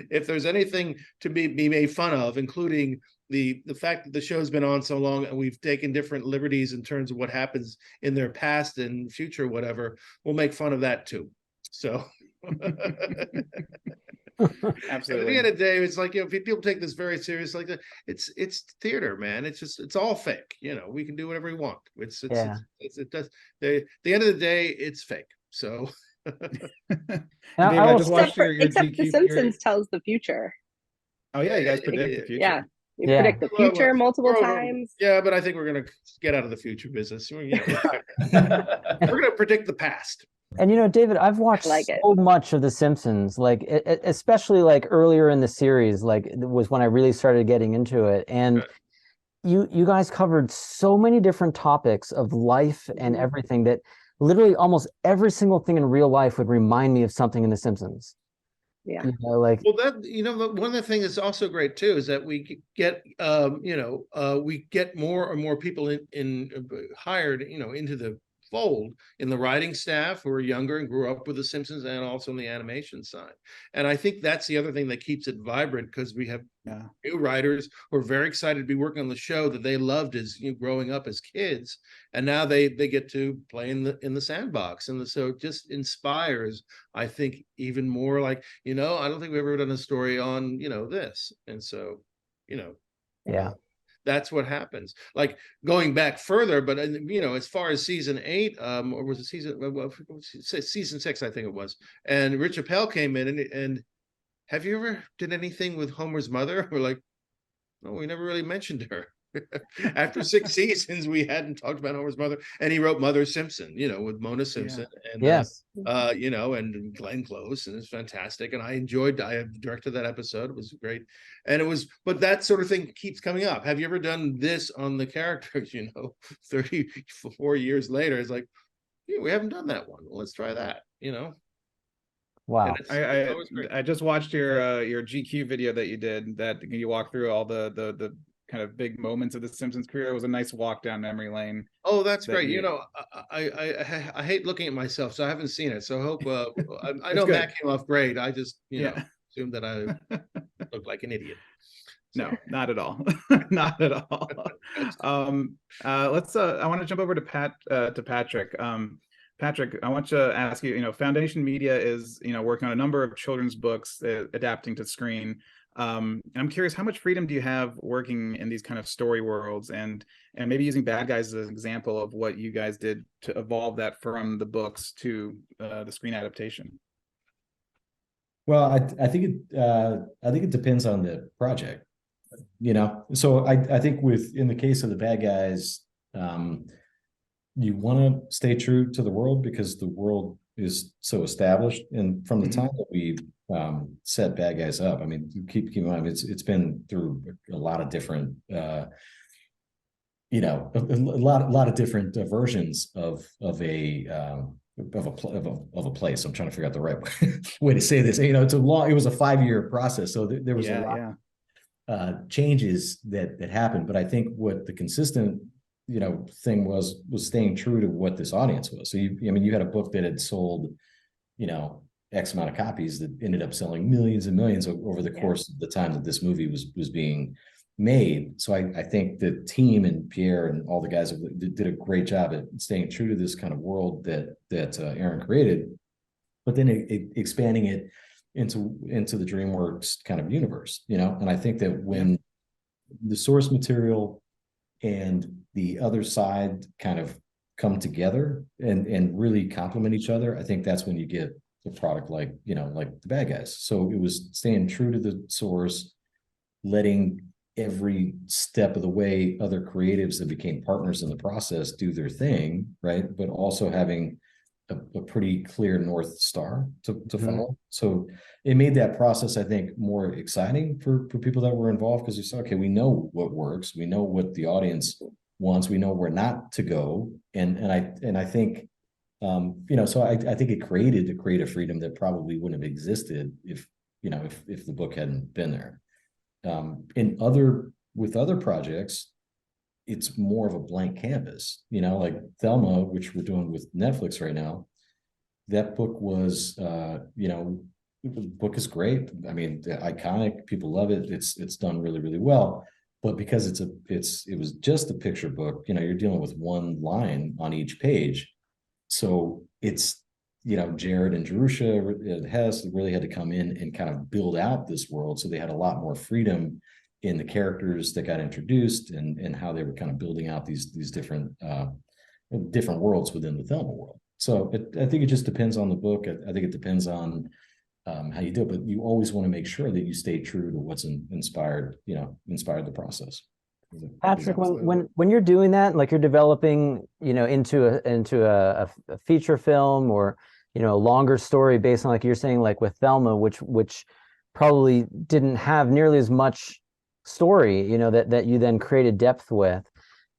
if there's anything to be made fun of, including the fact that the show's been on so long and we've taken different liberties in terms of what happens in their past and future, whatever, we'll make fun of that too. So Absolutely. At the end of the day, it's like, you know, people take this very serious. Like, it's theater, man. It's all fake. You know, we can do whatever we want. It does. The end of the day, it's fake. So. I just watched except The Simpsons tells the future. Oh yeah, you guys predict the future. Yeah. You predict the future multiple times. Yeah, but I think we're going to get out of the future business. You know, we're going to predict the past. And, you know, David, I've watched so much of The Simpsons, like especially like earlier in the series, like it was when I really started getting into it. And you guys covered so many different topics of life and everything that literally almost every single thing in real life would remind me of something in The Simpsons. Yeah. You know, like, well, that, you know, one of the things that's also great too is that we get we get more and more people in hired, you know, into the fold in the writing staff who are younger and grew up with The Simpsons, and also on the animation side. And I think that's the other thing that keeps it vibrant, because we have new writers who are very excited to be working on the show that they loved as, you know, growing up as kids, and now they get to play in the sandbox. And so it just inspires, I think, even more, like, you know, I don't think we've ever done a story on, you know, this. And so you know. Yeah. That's what happens. Like going back further, but you know, as far as season 8, or was it season 6, I think it was. And Rich Appel came in and have you ever did anything with Homer's mother? We're like, no, we never really mentioned her. After 6 seasons, we hadn't talked about Homer's mother, and he wrote Mother Simpson, you know, with Mona Simpson and Yes. you know, and Glenn Close, and it's fantastic. And I directed that episode. It was great, and it was. But that sort of thing keeps coming up. Have you ever done this on the characters? You know, 34 years later, it's like, yeah, we haven't done that one. Well, let's try that. You know. Wow. I just watched your GQ video that you did, that you walk through all the kind of big moments of the Simpsons career. It was a nice walk down memory lane. Oh, that's great. You know, I hate looking at myself, so I haven't seen it. So I hope I know Matt came off great. I just know assumed that I looked like an idiot. No, not at all. Not at all. Let's I want to jump over to Patrick. Patrick, I want to ask you, you know, Foundation Media is, you know, working on a number of children's books adapting to screen. And I'm curious, how much freedom do you have working in these kind of story worlds, and maybe using Bad Guys as an example of what you guys did to evolve that from the books to the screen adaptation? Well, I think it depends on the project, you know. So I think in the case of the Bad Guys, you want to stay true to the world because the world is so established, and from the time that we set Bad Guys up, I mean, keep in mind it's been through a lot of different you know, a lot of different versions of a place. I'm trying to figure out the right way to say this. You know, it was a 5-year process, so there was a lot changes that happened. But I think what the consistent, you know, thing was staying true to what this audience was. So you had a book that had sold, you know, X amount of copies that ended up selling millions and millions over the course of the time that this movie was being made. So I think the team and Pierre and all the guys did a great job at staying true to this kind of world that Aaron created, but then expanding it into the DreamWorks kind of universe, you know. And I think that when the source material and the other side kind of come together and really complement each other, I think that's when you get a product like, you know, like the Bad Guys. So it was staying true to the source, letting every step of the way other creatives that became partners in the process do their thing, right? But also having a pretty clear North Star to follow. So it made that process, I think, more exciting for people that were involved, because you said, okay, we know what works, we know what the audience wants, we know where not to go, and I think you know, so I think it created a creative freedom that probably wouldn't have existed if the book hadn't been there. With other projects, it's more of a blank canvas, you know, like Thelma, which we're doing with Netflix right now. That book was, you know, the book is great. I mean, iconic. People love it. It's done really, really well. But because it was just a picture book, you know, you're dealing with one line on each page. So it's, you know, Jared and Jerusha Hess really had to come in and kind of build out this world. So they had a lot more freedom in the characters that got introduced and how they were kind of building out these different worlds within the Thelma world. So I think it just depends on the book. I think it depends on how you do it, but you always want to make sure that you stay true to what's inspired the process. Patrick, when you're doing that, like you're developing, you know, into a feature film, or, you know, a longer story based on, like you're saying, like with Thelma, which probably didn't have nearly as much story, you know, that you then created depth with.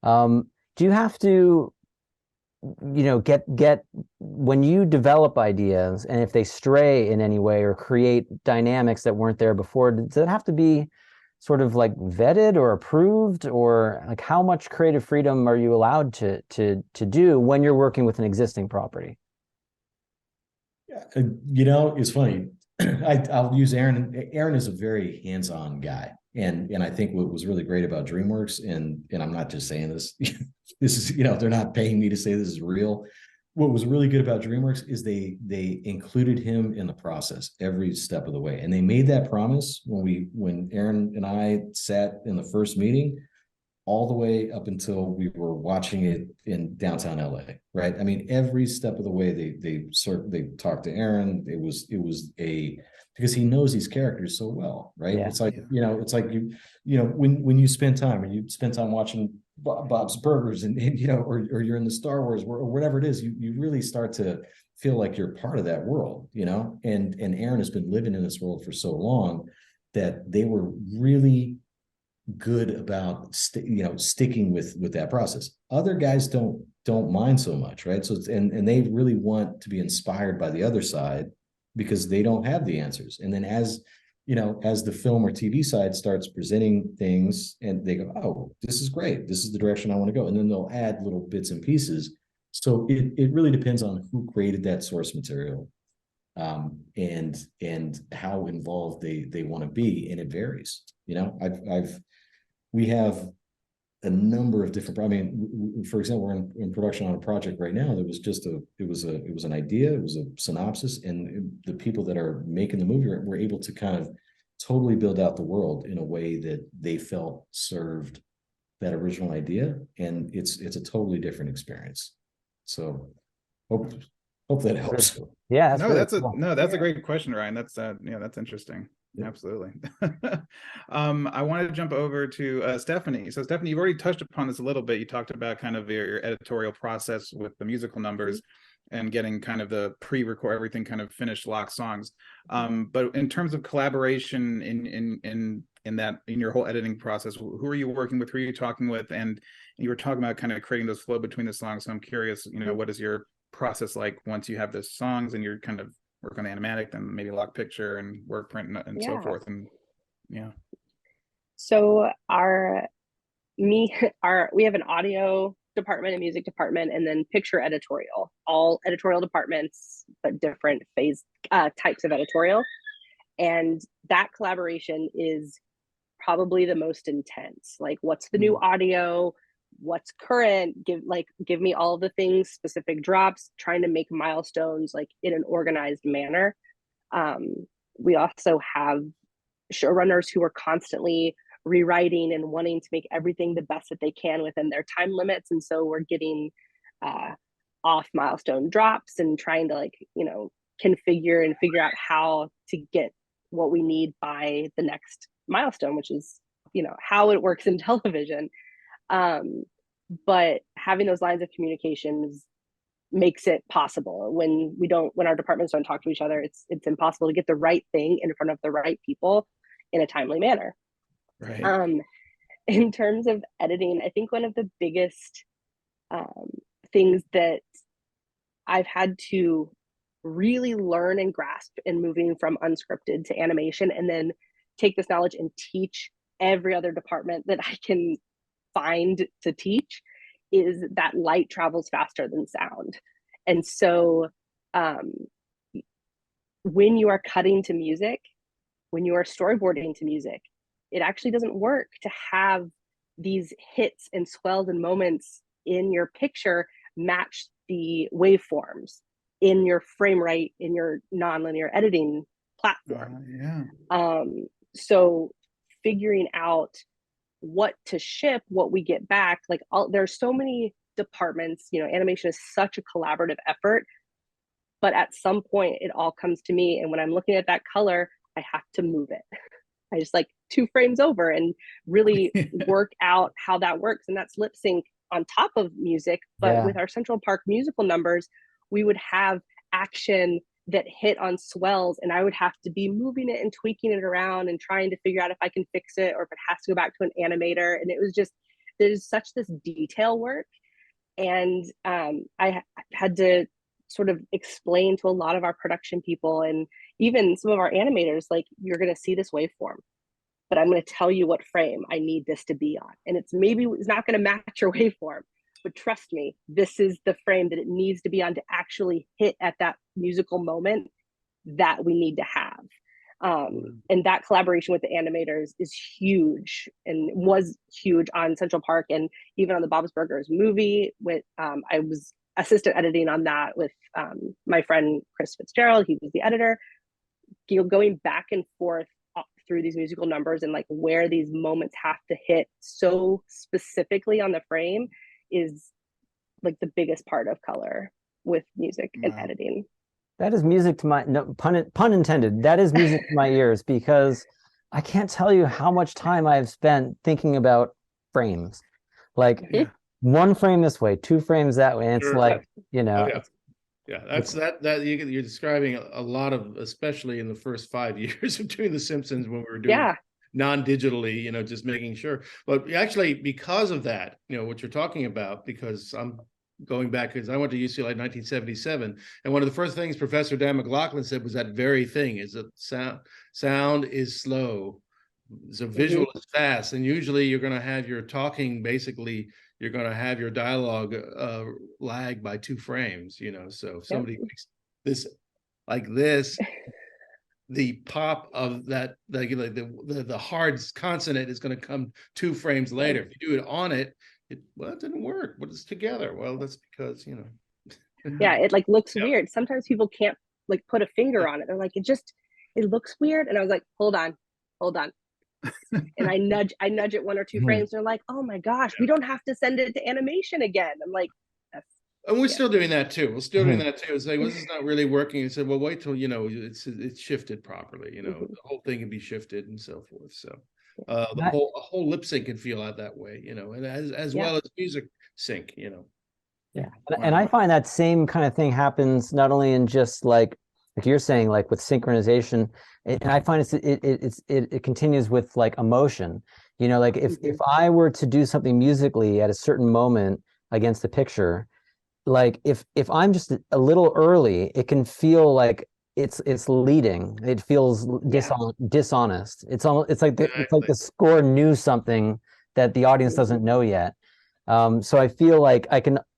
Do you have to, you know, get when you develop ideas, and if they stray in any way or create dynamics that weren't there before, does it have to be sort of like vetted or approved, or like how much creative freedom are you allowed to do when you're working with an existing property? You know, it's funny. I'll use Aaron. Aaron is a very hands-on guy. And I think what was really great about DreamWorks, and I'm not just saying this, this is, you know, they're not paying me to say this is real, what was really good about DreamWorks is they included him in the process every step of the way, and they made that promise when Aaron and I sat in the first meeting, all the way up until we were watching it in downtown LA, right? I mean, every step of the way they talked to Aaron. It was because he knows these characters so well, right? Yeah. It's like, it's like when you spend time and you spend time watching Bob's Burgers and or you're in the Star Wars or whatever it is, you really start to feel like you're part of that world, and Aaron has been living in this world for so long that they were really good about sticking with that process. Other guys don't mind so much, right? So and they really want to be inspired by the other side because they don't have the answers. And then as the film or TV side starts presenting things and they go, oh, this is great, this is the direction I want to go, and then they'll add little bits and pieces. So it really depends on who created that source material, and how involved they want to be, and it varies. We have a number of different. I mean, for example, we're in production on a project right now that was just it was an idea, it was a synopsis, and the people that are making the movie were able to kind of totally build out the world in a way that they felt served that original idea, and it's a totally different experience. So hope that helps. Yeah, that's a great question, Ryan. That's interesting. Yeah. Absolutely. I wanted to jump over to Stephanie. So Stephanie, you've already touched upon this a little bit. You talked about kind of your editorial process with the musical numbers and getting kind of the pre-record everything kind of finished lock songs. But in terms of collaboration in your whole editing process, who are you working with? Who are you talking with? And you were talking about kind of creating those flow between the songs. So I'm curious, what is your process like once you have the songs and you're kind of work on the animatic, then maybe lock picture and work print and so forth. And so we have an audio department, a music department, and then picture editorial, all editorial departments, but different types of editorial. And that collaboration is probably the most intense. Like, what's the new audio? What's current? Give me all of the things, specific drops, trying to make milestones like in an organized manner. We also have showrunners who are constantly rewriting and wanting to make everything the best that they can within their time limits, and so we're getting off milestone drops and trying to configure and figure out how to get what we need by the next milestone, which is how it works in television. But having those lines of communication makes it possible. When our departments don't talk to each other, it's impossible to get the right thing in front of the right people in a timely manner. Right. In terms of editing, I think one of the biggest things that I've had to really learn and grasp in moving from unscripted to animation, and then take this knowledge and teach every other department that I can find to teach, is that light travels faster than sound. And so when you are cutting to music, when you are storyboarding to music, it actually doesn't work to have these hits and swells and moments in your picture match the waveforms in your frame rate, in your nonlinear editing platform. So figuring out what to ship, what we get back, there's so many departments, animation is such a collaborative effort, but at some point it all comes to me, and when I'm looking at that color, I have to move it. I just 2 frames over and really work out how that works. And that's lip sync on top of music. But with our Central Park musical numbers, we would have action that hit on swells, and I would have to be moving it and tweaking it around and trying to figure out if I can fix it or if it has to go back to an animator. And it was just, there's such this detail work. And I had to sort of explain to a lot of our production people and even some of our animators, you're going to see this waveform, but I'm going to tell you what frame I need this to be on. And it's not going to match your waveform, but trust me, this is the frame that it needs to be on to actually hit at that musical moment that we need to have. And that collaboration with the animators is huge, and was huge on Central Park, and even on the Bob's Burgers movie. With I was assistant editing on that with my friend Chris Fitzgerald. He was the editor. Going back and forth through these musical numbers and like where these moments have to hit so specifically on the frame is like the biggest part of color with music and editing. That is music to my, no pun intended. That is music to my ears, because I can't tell you how much time I've spent thinking about frames. Like one frame this way, 2 frames that way. And it's like, you know. Oh, yeah, that's that you're describing a lot of, especially in the first 5 years of doing The Simpsons, when we were doing non-digitally, you know, just making sure. But actually, because of that, you know, what you're talking about, because I'm going back, because I went to UCLA in 1977, and one of the first things Professor Dan McLaughlin said was that very thing: is that sound is slow, so visual is fast, and usually you're going to have your talking, basically you're going to have your dialogue lag by 2 frames, you know. So if somebody makes this like this, the pop of that, the hard consonant is going to come 2 frames later. If you do it on it, it didn't work. But it's together. Well, that's because, you know. Yeah, it like looks weird. Sometimes people can't like put a finger on it. They're like, it looks weird. And I was like, hold on. And I nudge it 1 or 2 frames. They're like, oh my gosh, we don't have to send it to animation again. I'm like, and we're still doing that too. We're still doing that too. It's like, well, this is not really working. And said, well, wait till, you know, it's shifted properly. You know, the whole thing can be shifted and so forth. So the whole lip sync can feel out that way, you know, and as well as music sync, you know. Yeah, and I find that same kind of thing happens not only in just like you're saying, like with synchronization, and I find it continues with like emotion. You know, like if I were to do something musically at a certain moment against the picture, like if I'm just a little early, it can feel like it's leading. It feels dishonest. It's like the score knew something that the audience doesn't know yet. So I feel like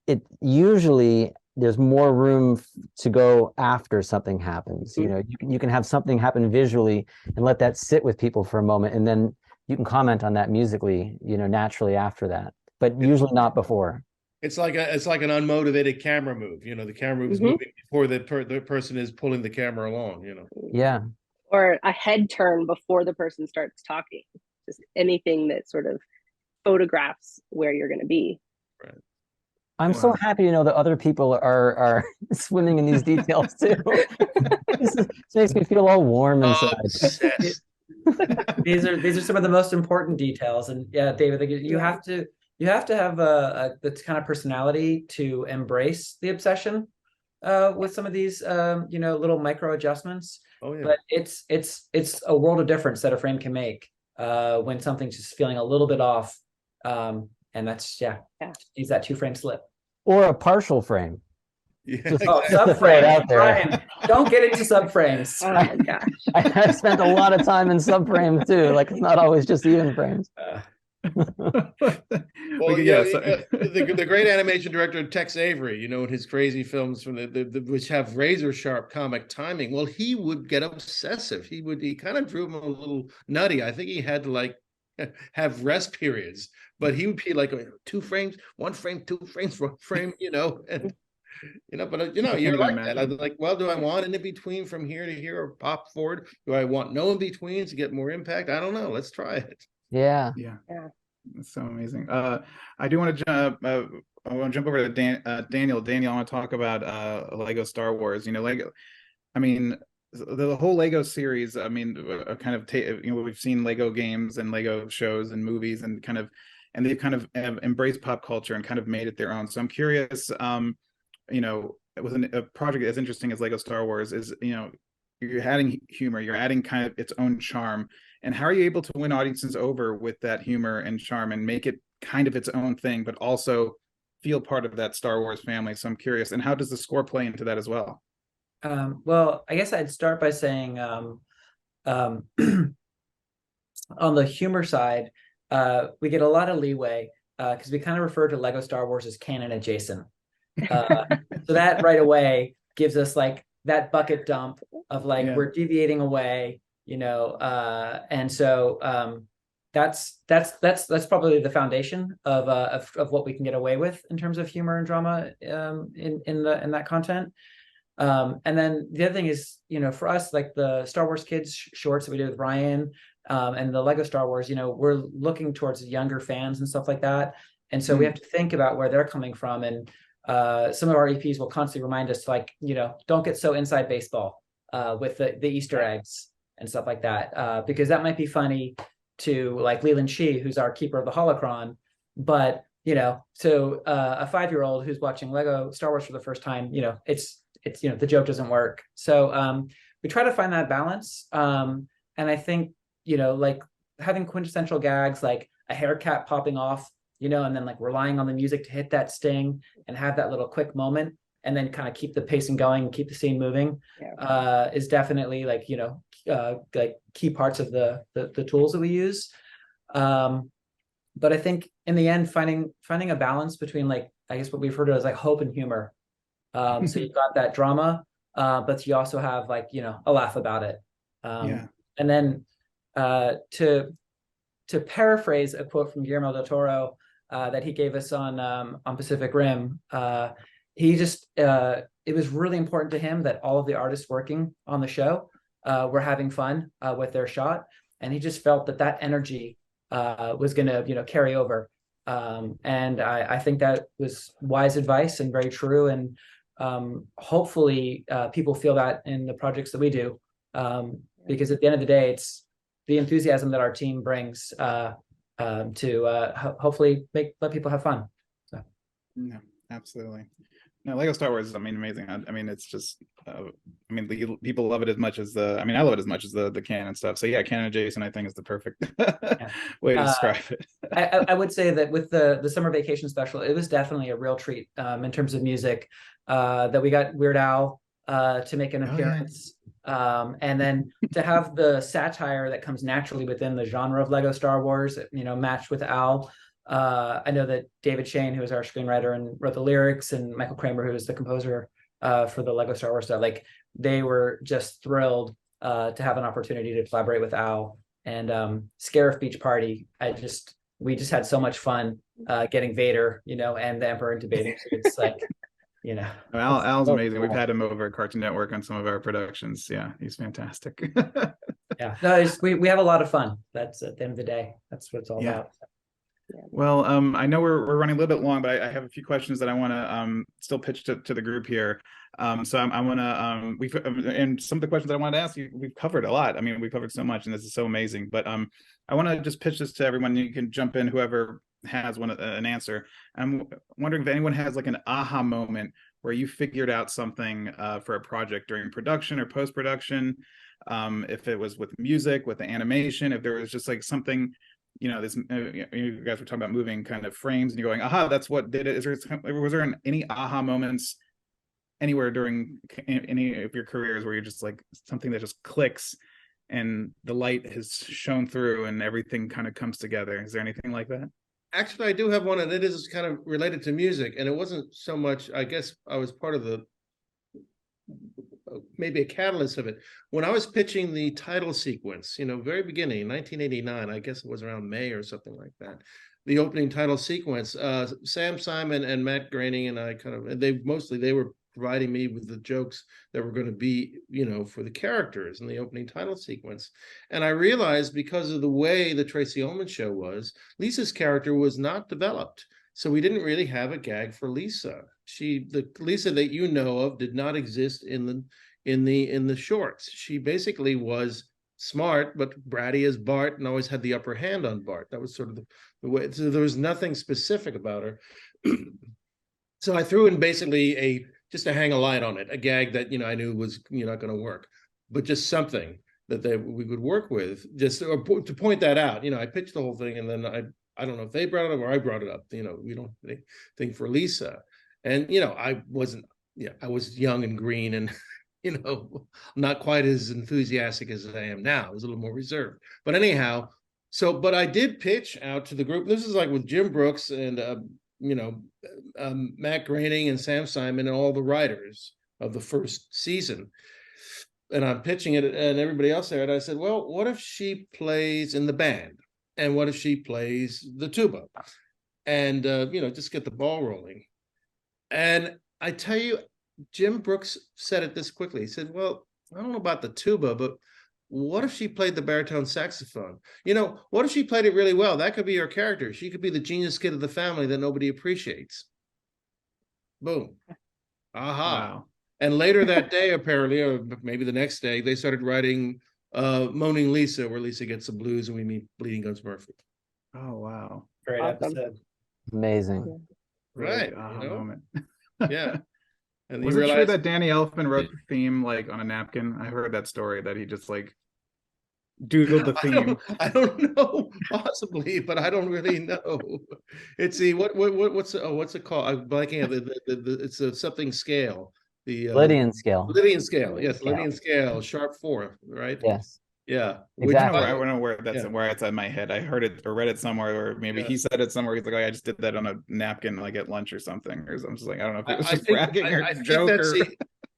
it usually there's more room to go after something happens. You know, you can have something happen visually and let that sit with people for a moment, and then you can comment on that musically, you know, naturally after that, but usually not before. It's like an unmotivated camera move. You know, the camera move is moving before the person is pulling the camera along, you know. Yeah. Or a head turn before the person starts talking. Just anything that sort of photographs where you're going to be. Right. I'm so happy to know that other people are swimming in these details too. This makes me feel all warm inside. These are some of the most important details, and yeah, David, like you have to have the kind of personality to embrace the obsession with some of these you know, little micro adjustments. Oh yeah. But it's a world of difference that a frame can make when something's just feeling a little bit off, and that's needs that 2 frame slip or a partial frame. Yeah. Subframe out there. Brian, don't get into subframes. Oh my gosh. I've spent a lot of time in subframes too. Like it's not always just even frames. Well, the great animation director Tex Avery, you know, in his crazy films from the which have razor sharp comic timing. Well, he would get obsessive. He kind of drew him a little nutty. I think he had to like have rest periods, but he would be like 2 frames, 1 frame, 2 frames, 1 frame, you know, and you know, but you know, you're like that. I'm like, well, do I want an in between from here to here or pop forward? Do I want no in betweens to get more impact? I don't know. Let's try it. Yeah. That's so amazing. I do want to jump over to Daniel. Daniel, I want to talk about Lego Star Wars. You know, Lego. I mean, the whole Lego series. I mean, you know, we've seen Lego games and Lego shows and movies, and they've kind of embraced pop culture and kind of made it their own. So I'm curious. You know, with a project as interesting as Lego Star Wars is, you know, you're adding humor, you're adding kind of its own charm. And how are you able to win audiences over with that humor and charm and make it kind of its own thing, but also feel part of that Star Wars family? So I'm curious. And how does the score play into that as well? Well, I guess I'd start by saying on the humor side, we get a lot of leeway because we kind of refer to Lego Star Wars as canon adjacent. So that right away gives us like that bucket dump of like we're deviating away. And so that's probably the foundation of what we can get away with in terms of humor and drama in that content. And then the other thing is, for us, like the Star Wars Kids shorts that we did with Ryan, and the Lego Star Wars, we're looking towards younger fans and stuff like that. And so we have to think about where they're coming from. And some of our EPs will constantly remind us, like, don't get so inside baseball with the Easter eggs and stuff like that, because that might be funny to like Leland Shee, who's our keeper of the holocron, but so a 5-year-old who's watching Lego Star Wars for the first time, it's the joke doesn't work. So we try to find that balance, and I think like having quintessential gags like a haircat popping off, and then like relying on the music to hit that sting and have that little quick moment, and then kind of keep the pacing going and keep the scene moving, is definitely like like key parts of the tools that we use. But I think in the end, finding a balance between, like, I guess what we've heard of as like hope and humor. So you've got that drama, but you also have like a laugh about it. And then to paraphrase a quote from Guillermo del Toro that he gave us on Pacific Rim, he just it was really important to him that all of the artists working on the show were having fun with their shot, and he just felt that energy was going to carry over. And I think that was wise advice and very true. And hopefully people feel that in the projects that we do, because at the end of the day, it's the enthusiasm that our team brings to hopefully let people have fun. So. Yeah, absolutely. No, Lego Star Wars is, amazing. It's just, people love it as much as I love it as much as the canon stuff. So yeah, canon adjacent, I think, is the perfect way to describe it. I would say that with the summer vacation special, it was definitely a real treat in terms of music, that we got Weird Al to make an appearance. And then to have the satire that comes naturally within the genre of Lego Star Wars, matched with Al. I know that David Shane, who is our screenwriter and wrote the lyrics, and Michael Kramer, who is the composer for the Lego Star Wars stuff, like they were just thrilled to have an opportunity to collaborate with Al. And Scarif Beach Party, we just had so much fun getting Vader, and the Emperor into bathing suits. Like, Al's amazing. We've had him over at Cartoon Network on some of our productions. Yeah, he's fantastic. Yeah, no, we have a lot of fun. That's at the end of the day, that's what it's all about. Well, I know we're running a little bit long, but I have a few questions that I want to still pitch to the group here. So I want to and some of the questions that I wanted to ask you, we've covered a lot. We've covered so much, and this is so amazing. But I want to just pitch this to everyone. You can jump in, whoever has an answer. I'm wondering if anyone has like an aha moment where you figured out something for a project during production or post-production. If it was with music, with the animation, if there was just like something. You guys were talking about moving kind of frames, and you're going, aha, that's what did it. Was there any aha moments anywhere during any of your careers where you're just like something that just clicks and the light has shown through and everything kind of comes together? Is there anything like that? Actually, I do have one, and it is kind of related to music, and it wasn't so much, I guess I was part of maybe a catalyst of it. When I was pitching the title sequence, very beginning, 1989, I guess it was around May or something like that, the opening title sequence, Sam Simon and Matt Groening and I they were providing me with the jokes that were going to be, for the characters in the opening title sequence. And I realized, because of the way the Tracy Ullman show was, Lisa's character was not developed. So we didn't really have a gag for Lisa. The Lisa that you know of did not exist in the shorts. She basically was smart but bratty as Bart, and always had the upper hand on Bart. That was sort of the way. So there was nothing specific about her. So I threw in basically just to hang a light on it, a gag that I knew was not going to work, but just something that we would work with, just to point that out. I pitched the whole thing, and then I don't know if they brought it up or I brought it up. We don't think for Lisa. And, I was young and green and, not quite as enthusiastic as I am now. I was a little more reserved. But anyhow, but I did pitch out to the group. This is like with Jim Brooks and, Matt Groening and Sam Simon and all the writers of the first season. and I'm pitching it and everybody else there. And I said, well, what if she plays in the band? And what if she plays the tuba? And, just get the ball rolling. And I tell you, Jim Brooks said it this quickly. He said, well, I don't know about the tuba, but what if she played the baritone saxophone? What if she played it really well? That could be her character. She could be the genius kid of the family that nobody appreciates. Boom. Aha. Wow. And later that day, apparently, or maybe the next day, they started writing Moaning Lisa, where Lisa gets the blues and we meet Bleeding Gums Murphy. Oh, wow. Great Awesome. episode. Amazing. Right. Moment. Yeah. And Was you it true realize that Danny Elfman wrote the theme like on a napkin? I heard that story that he just like doodled the theme. I don't know, possibly, but I don't really know. It's the what's it called? I'm blanking out. It's a something scale. The Lydian scale. Lydian scale. Yes, Scale. Lydian scale, sharp 4, right? Yes. Yeah. Exactly. I don't know where that's Yeah. where it's in my head. I heard it or read it somewhere, or maybe he said it somewhere. He's like, oh, I just did that on a napkin, like at lunch or something. Or I'm just like, I don't know if it was just bragging or I think joke.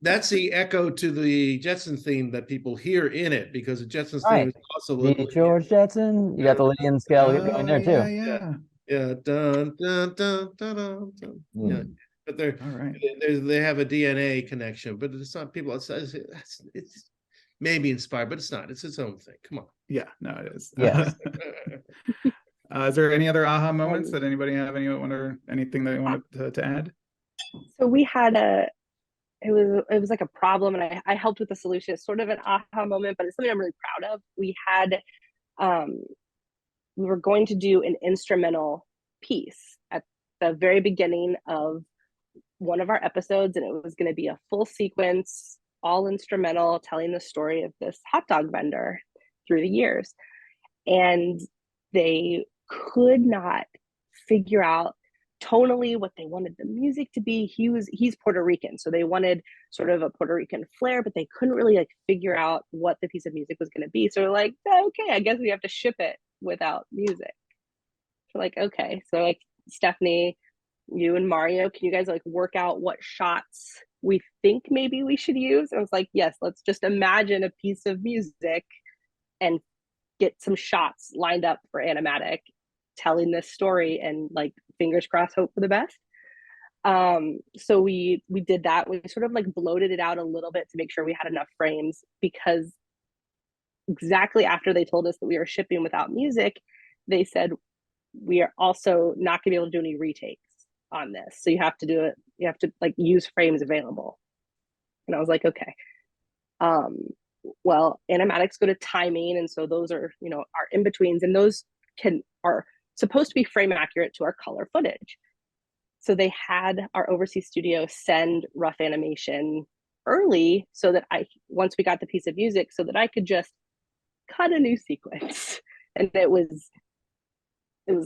that's the echo to the Jetson theme that people hear in it, because the Jetsons Right. theme is also Meet George Jetson. You got the Lydian scale going there too. Yeah. Dun, dun, dun, dun, dun, dun. Yeah. But All right. they have a DNA connection, but it's not people. It's maybe inspired, but it's not. It's its own thing. Come on. Yeah, no, it is. Yes. Is there any other aha moments that anybody have anything that they wanted to add? So we had it was like a problem, and I helped with the solution. It's sort of an aha moment, but it's something I'm really proud of. We were going to do an instrumental piece at the very beginning of one of our episodes, and it was going to be a full sequence, all instrumental, telling the story of this hot dog vendor through the years. And they could not figure out tonally what they wanted the music to be. He's Puerto Rican, so they wanted sort of a Puerto Rican flair, but they couldn't really like figure out what the piece of music was going to be. So they're like, okay, I guess we have to ship it without music. So like, okay, so like Stephanie, you and Mario, can you guys like work out what shots we think maybe we should use? And I was like, yes, let's just imagine a piece of music and get some shots lined up for animatic telling this story, and like fingers crossed, hope for the best. So we did that. We sort of like bloated it out a little bit to make sure we had enough frames, because exactly after they told us that we were shipping without music, they said we are also not going to be able to do any retakes on this, so you have to like use frames available. And I was like, okay. Well, animatics go to timing, and so those are our in-betweens, and those are supposed to be frame accurate to our color footage. So they had our overseas studio send rough animation early, so that once we got the piece of music, so that I could just cut a new sequence. And it was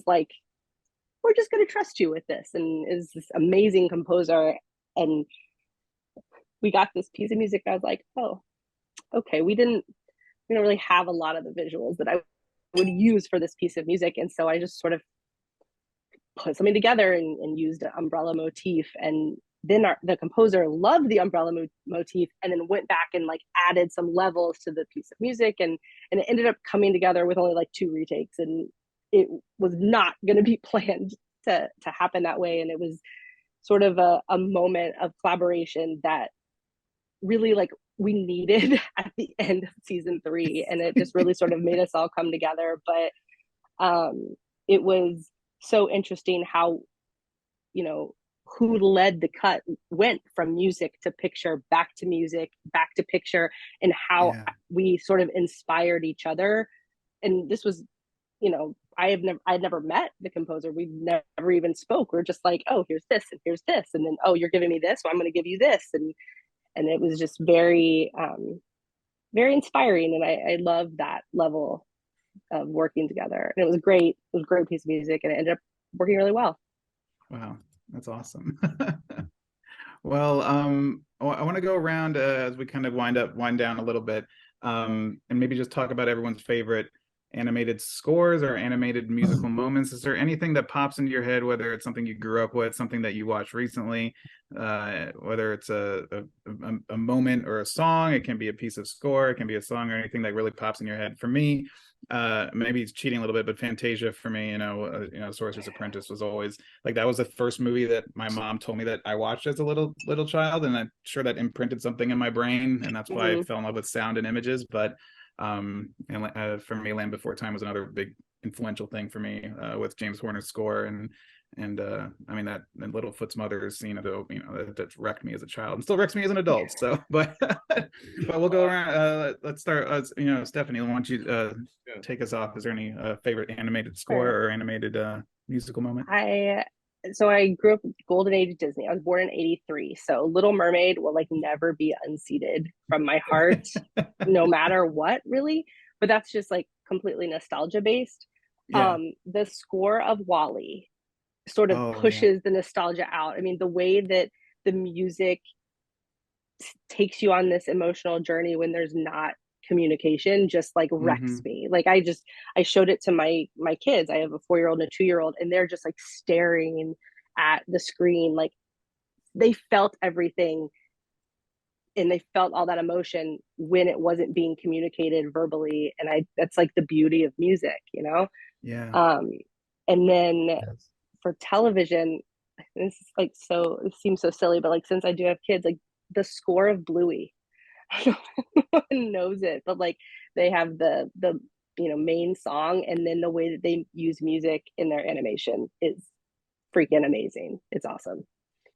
like, we're just going to trust you with this, and is this amazing composer. And we got this piece of music, and I was like, oh, okay, we don't really have a lot of the visuals that I would use for this piece of music. And so I just sort of put something together and used an umbrella motif. And then the composer loved the umbrella motif, and then went back and like added some levels to the piece of music. And it ended up coming together with only like 2 retakes. And it was not going to be planned to happen that way. And it was sort of a moment of collaboration that really like we needed at the end of season 3, and it just really sort of made us all come together. But it was so interesting how who led the cut went from music to picture, back to music, back to picture, and how we sort of inspired each other. And this was I'd never met the composer. We never even spoke. We're just like, oh, here's this and here's this, and then, oh, you're giving me this, so I'm going to give you this. And it was just very, very inspiring. And I love that level of working together. And it was great. It was a great piece of music, and it ended up working really well. Wow, that's awesome. Well, I want to go around as we kind of wind down a little bit, and maybe just talk about everyone's favorite animated scores or animated musical moments? Is there anything that pops into your head, whether it's something you grew up with, something that you watched recently, whether it's a moment or a song? It can be a piece of score, it can be a song, or anything that really pops in your head. For me, maybe it's cheating a little bit, but Fantasia for me, Sorcerer's Apprentice was always like, that was the first movie that my mom told me that I watched as a little child, and I'm sure that imprinted something in my brain, and that's why I fell in love with sound and images. But for me, Land Before Time was another big influential thing for me, with James Horner's score, and I mean, that and Littlefoot's mother scene of that wrecked me as a child and still wrecks me as an adult. So, but we'll go around. Let's start. Stephanie, why don't you take us off? Is there any favorite animated score or animated musical moment? So I grew up golden age of Disney. I was born in 83. So Little Mermaid will like never be unseated from my heart, no matter what, really. But that's just like completely nostalgia based. Yeah. The score of WALL-E sort of pushes the nostalgia out. I mean, the way that the music takes you on this emotional journey when there's not communication just like wrecks me. Like I showed it to my kids. I have a 4-year-old and a 2-year-old, and they're just like staring at the screen. Like they felt everything, and they felt all that emotion when it wasn't being communicated verbally. And that's like the beauty of music, Yeah. And then for television, this is like, so it seems so silly, but like since I do have kids, like the score of Bluey, no one knows it, but like they have the main song, and then the way that they use music in their animation is freaking amazing. It's awesome.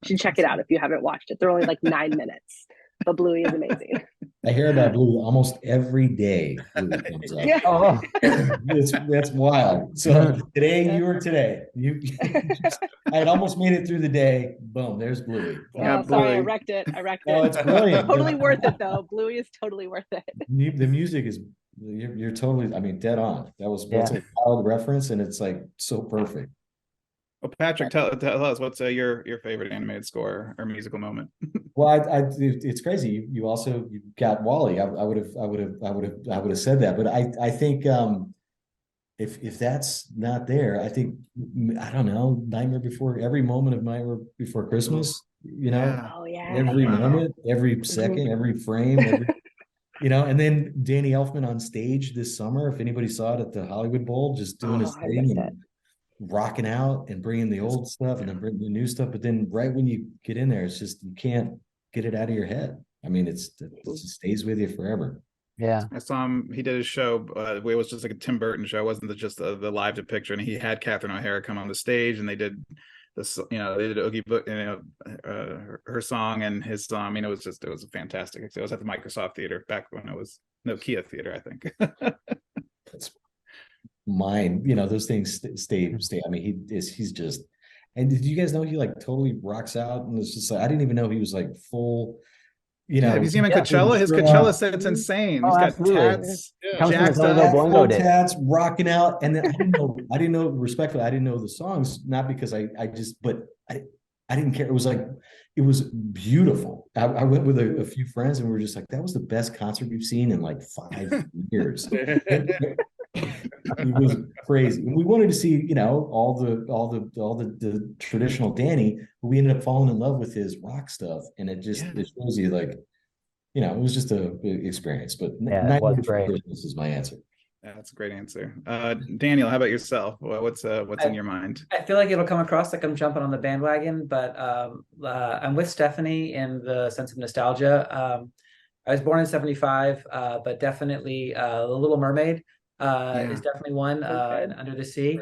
You should check it out if you haven't watched it. They're only like 9 minutes, but Bluey is amazing. I hear about Bluey almost every day. Bluey comes up. Yeah. Oh, That's wild. So today, you were today. I had almost made it through the day. Boom, there's Bluey. Oh, sorry, I wrecked it. Oh, it's brilliant. Totally worth it though. Bluey is totally worth it. The music is, you're totally, I mean, dead on. That's a wild reference, and it's like so perfect. Well, Patrick, tell us, what's your favorite animated score or musical moment? Well, it's crazy. You got WALL-E. I would have said that, but I think if that's not there, I think, I don't know, every moment of Nightmare Before Christmas. Oh yeah. Every moment, every second, every frame, and then Danny Elfman on stage this summer. If anybody saw it at the Hollywood Bowl, just doing his thing and rocking out and bringing the old stuff and then bringing the new stuff. But then right when you get in there, it's just, you can't get it out of your head. I mean, it just stays with you forever. Yeah. I saw him, he did his show, it was just like a Tim Burton show. It wasn't just the live depiction. And he had Catherine O'Hara come on the stage, and they did this, they did Oogie Book, her song and his song. I mean, it was fantastic. It was at the Microsoft Theater back when it was Nokia Theater, I think. That's mine. Those things stay. I mean, he's just, and did you guys know he like totally rocks out? And it's just like, I didn't even know he was like full, have you seen him at Coachella? His Coachella set, it's insane. He's got absolutely. tats, Jacked up, tats, rocking out. And then I didn't know, respectfully, I didn't know the songs, not because I didn't care. It was beautiful. I went with a few friends, and we were just like, that was the best concert we've seen in like 5 years. It was crazy. We wanted to see, all the traditional Danny, but we ended up falling in love with his rock stuff, and it shows you, like, it was just a experience. But it was great. This is my answer. That's a great answer. Daniel, how about yourself? What's in your mind? I feel like it'll come across like I'm jumping on the bandwagon, but I'm with Stephanie in the sense of nostalgia. I was born in 75, but definitely The Little Mermaid is definitely one, and Under the Sea.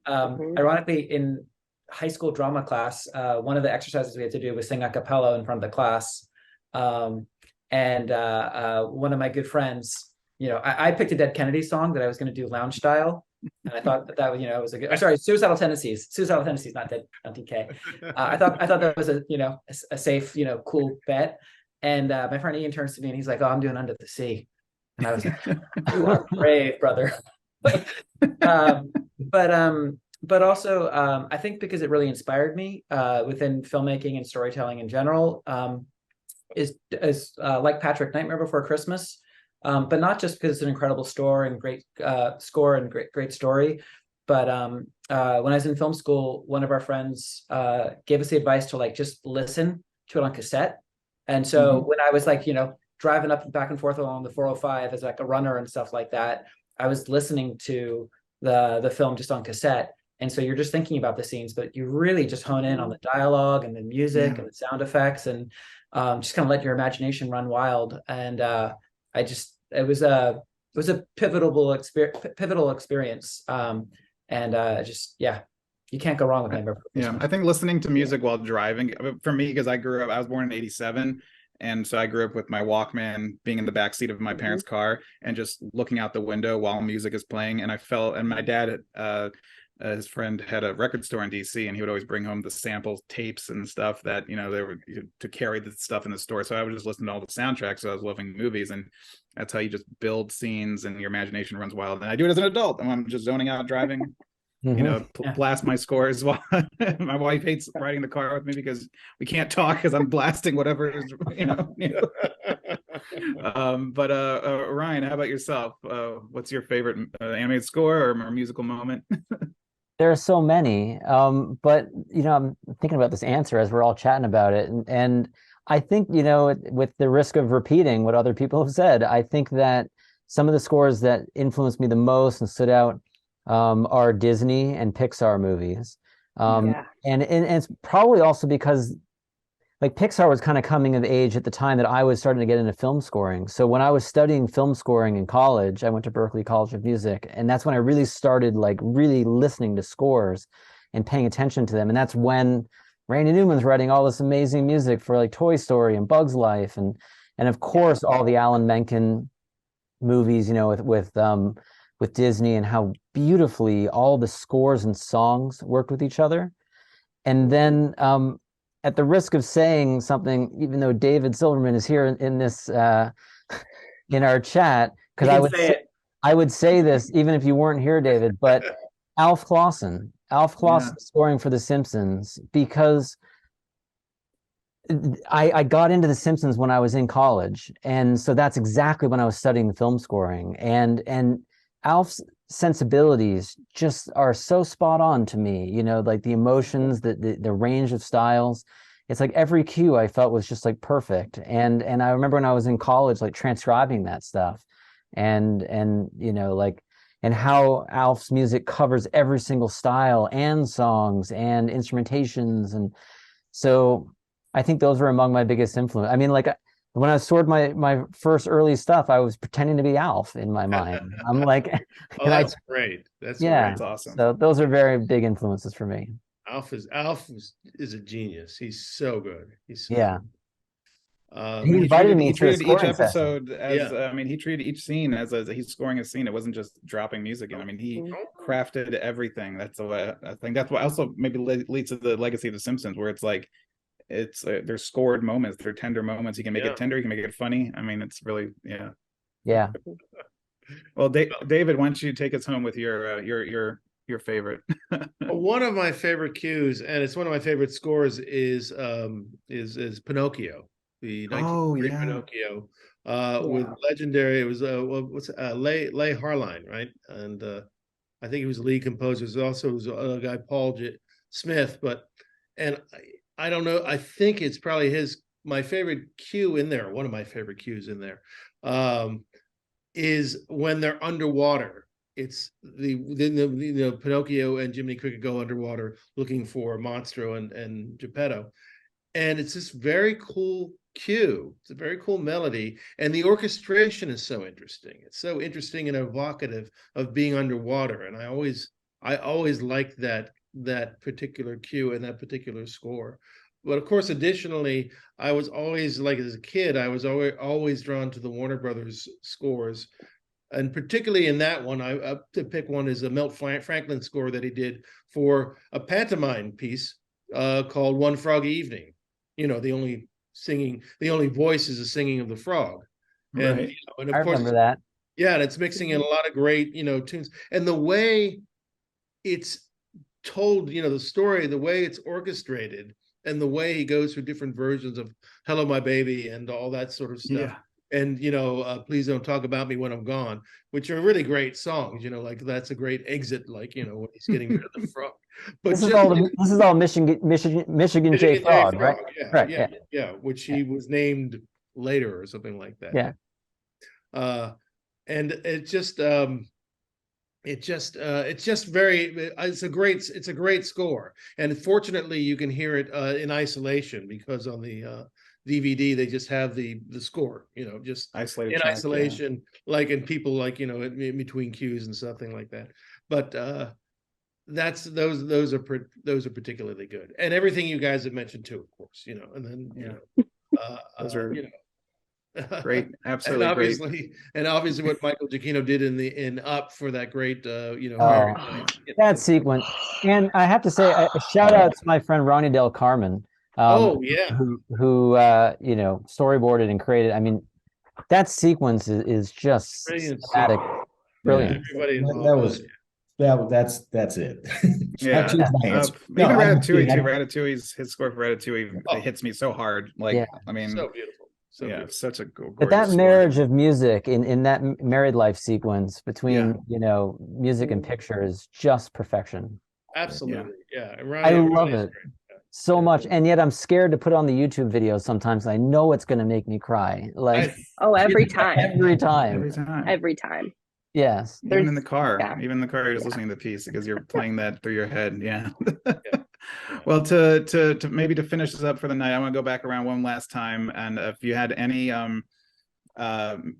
Ironically, in high school drama class, one of the exercises we had to do was sing a cappella in front of the class. And one of my good friends, I picked a Dead Kennedy song that I was going to do lounge style. And I thought that was a good, sorry, Suicidal Tendencies, not Dead, not DK. I thought that was a safe, cool bet. And my friend Ian turns to me and he's like, "Oh, I'm doing Under the Sea." And I was like, "You are brave, brother." But also, I think because it really inspired me within filmmaking and storytelling in general, is like Patrick, Nightmare Before Christmas but not just because it's an incredible score and great score and great story. But when I was in film school, one of our friends gave us the advice to like just listen to it on cassette. And so when I was like, driving up and back and forth along the 405 as like a runner and stuff like that, I was listening to the film just on cassette. And so you're just thinking about the scenes, but you really just hone in on the dialogue and the music and the sound effects, and just kind of let your imagination run wild. And it was a pivotal experience. You can't go wrong with Nightmare Before Christmas. I think listening to music while driving, for me, because I was born in 87. And so I grew up with my Walkman being in the back seat of my parents' car and just looking out the window while music is playing. And my dad, his friend had a record store in DC, and he would always bring home the sample tapes and stuff that, they were to carry the stuff in the store. So I would just listen to all the soundtracks. So I was loving movies, and that's how you just build scenes and your imagination runs wild. And I do it as an adult, and I'm just zoning out driving. Blast my scores while my wife hates riding the car with me because we can't talk because I'm blasting whatever is, But Ryan, how about yourself? What's your favorite animated score or musical moment? There are so many, but I'm thinking about this answer as we're all chatting about it, and I think with the risk of repeating what other people have said, I think that some of the scores that influenced me the most and stood out are Disney and Pixar movies. And it's probably also because like Pixar was kind of coming of age at the time that I was starting to get into film scoring. So when I was studying film scoring in college, I went to Berklee College of Music, and that's when I really started like really listening to scores and paying attention to them. And that's when Randy Newman's writing all this amazing music for like Toy Story and Bug's Life, and of course all the Alan Menken movies, with Disney, and how beautifully all the scores and songs worked with each other. And then at the risk of saying something, even though David Silverman is here in this in our chat, because I would say this even if you weren't here, David, but Alf Clausen scoring for The Simpsons, because I got into The Simpsons when I was in college, and so that's exactly when I was studying film scoring, and Alf's sensibilities just are so spot on to me, like the emotions, the range of styles. It's like every cue I felt was just like perfect. And I remember when I was in college, like transcribing that stuff and how Alf's music covers every single style and songs and instrumentations. And so I think those were among my biggest influence. I mean, like when I scored my first early stuff, I was pretending to be Alf in my mind. I'm like, that's great. That's awesome. So those are very big influences for me. Alf is a genius. He's so good. He's so good. He invited me to each episode as he treated each scene as he's scoring a scene. It wasn't just dropping music in. I mean, he crafted everything. That's the way I think that's what also maybe leads to the legacy of The Simpsons, where it's like they're scored moments, they're tender moments. You can make it tender, you can make it funny. I mean, it's really Well, David, why don't you take us home with your favorite? One of my favorite cues, and it's one of my favorite scores, is Pinocchio, the 1940 Pinocchio, with legendary. It was Leigh Harline, right? And I think he was the lead composer. There was also a guy, Paul Smith, and I don't know. I think it's probably my favorite cue in there. One of my favorite cues in there is when they're underwater. It's the Pinocchio and Jiminy Cricket go underwater looking for Monstro and Geppetto, and it's this very cool cue. It's a very cool melody, and the orchestration is so interesting. It's so interesting and evocative of being underwater, and I always liked that particular cue and that particular score. But of course, additionally, I was always, like as a kid, I was always drawn to the Warner Brothers scores. And particularly in that one, I to pick one is a Milt Franklin score that he did for a pantomime piece called One Froggy Evening. The only voice is the singing of the frog. Right. And of I course, remember that. Yeah, and it's mixing in a lot of great, tunes. And the way it's told, the story, the way it's orchestrated, and the way he goes through different versions of Hello, My Baby and all that sort of stuff. and Please Don't Talk About Me When I'm Gone, which are really great songs. Like that's a great exit, like when he's getting rid of the frog. But this is all Michigan J. Frog, right? Yeah, Right. yeah, which he was named later or something like that. Yeah. And it's a great score. And fortunately you can hear it in isolation, because on the DVD they just have the score, just Isolated in track, isolation, like, and people like, in between cues and something like that. But those are particularly good, and everything you guys have mentioned too, of course, and then those are great, and absolutely great. Obviously what Michael Giacchino did in Up for that great that sequence. And I have to say a shout out to my friend Ronnie Del Carmen, oh yeah, who storyboarded and created. I mean, that sequence is just brilliant, brilliant. That's it. Yeah. Even Ratatouille too. Ratatouille's his score for Ratatouille, it hits me so hard. Like, I mean, so beautiful. So yeah, beautiful. such a gorgeous but that score. marriage of music in that married life sequence between music and picture is just perfection. Absolutely, yeah. I love it so much, and yet I'm scared to put on the YouTube video sometimes. I know it's going to make me cry. Like every time. Every time. Yes. Even in the car, you're just listening to the piece because you're playing that through your head. Yeah. Well, to maybe to finish this up for the night, I want to go back around one last time, and if you had any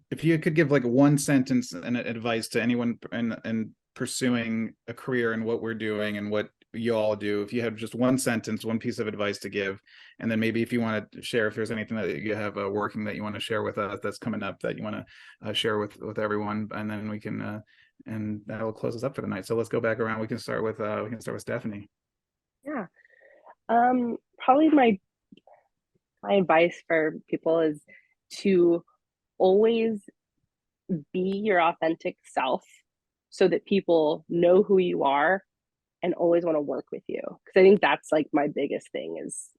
if you could give like one sentence and advice to anyone in pursuing a career in what we're doing and what you all do, if you had just one sentence, one piece of advice to give, and then maybe if you want to share if there's anything that you have working that you want to share with us that's coming up that you want to share with everyone, and then we can and that will close us up for the night. So let's go back around. We can start with Stephanie. Yeah. Probably my advice for people is to always be your authentic self so that people know who you are and always want to work with you. Because I think that's like my biggest thing is,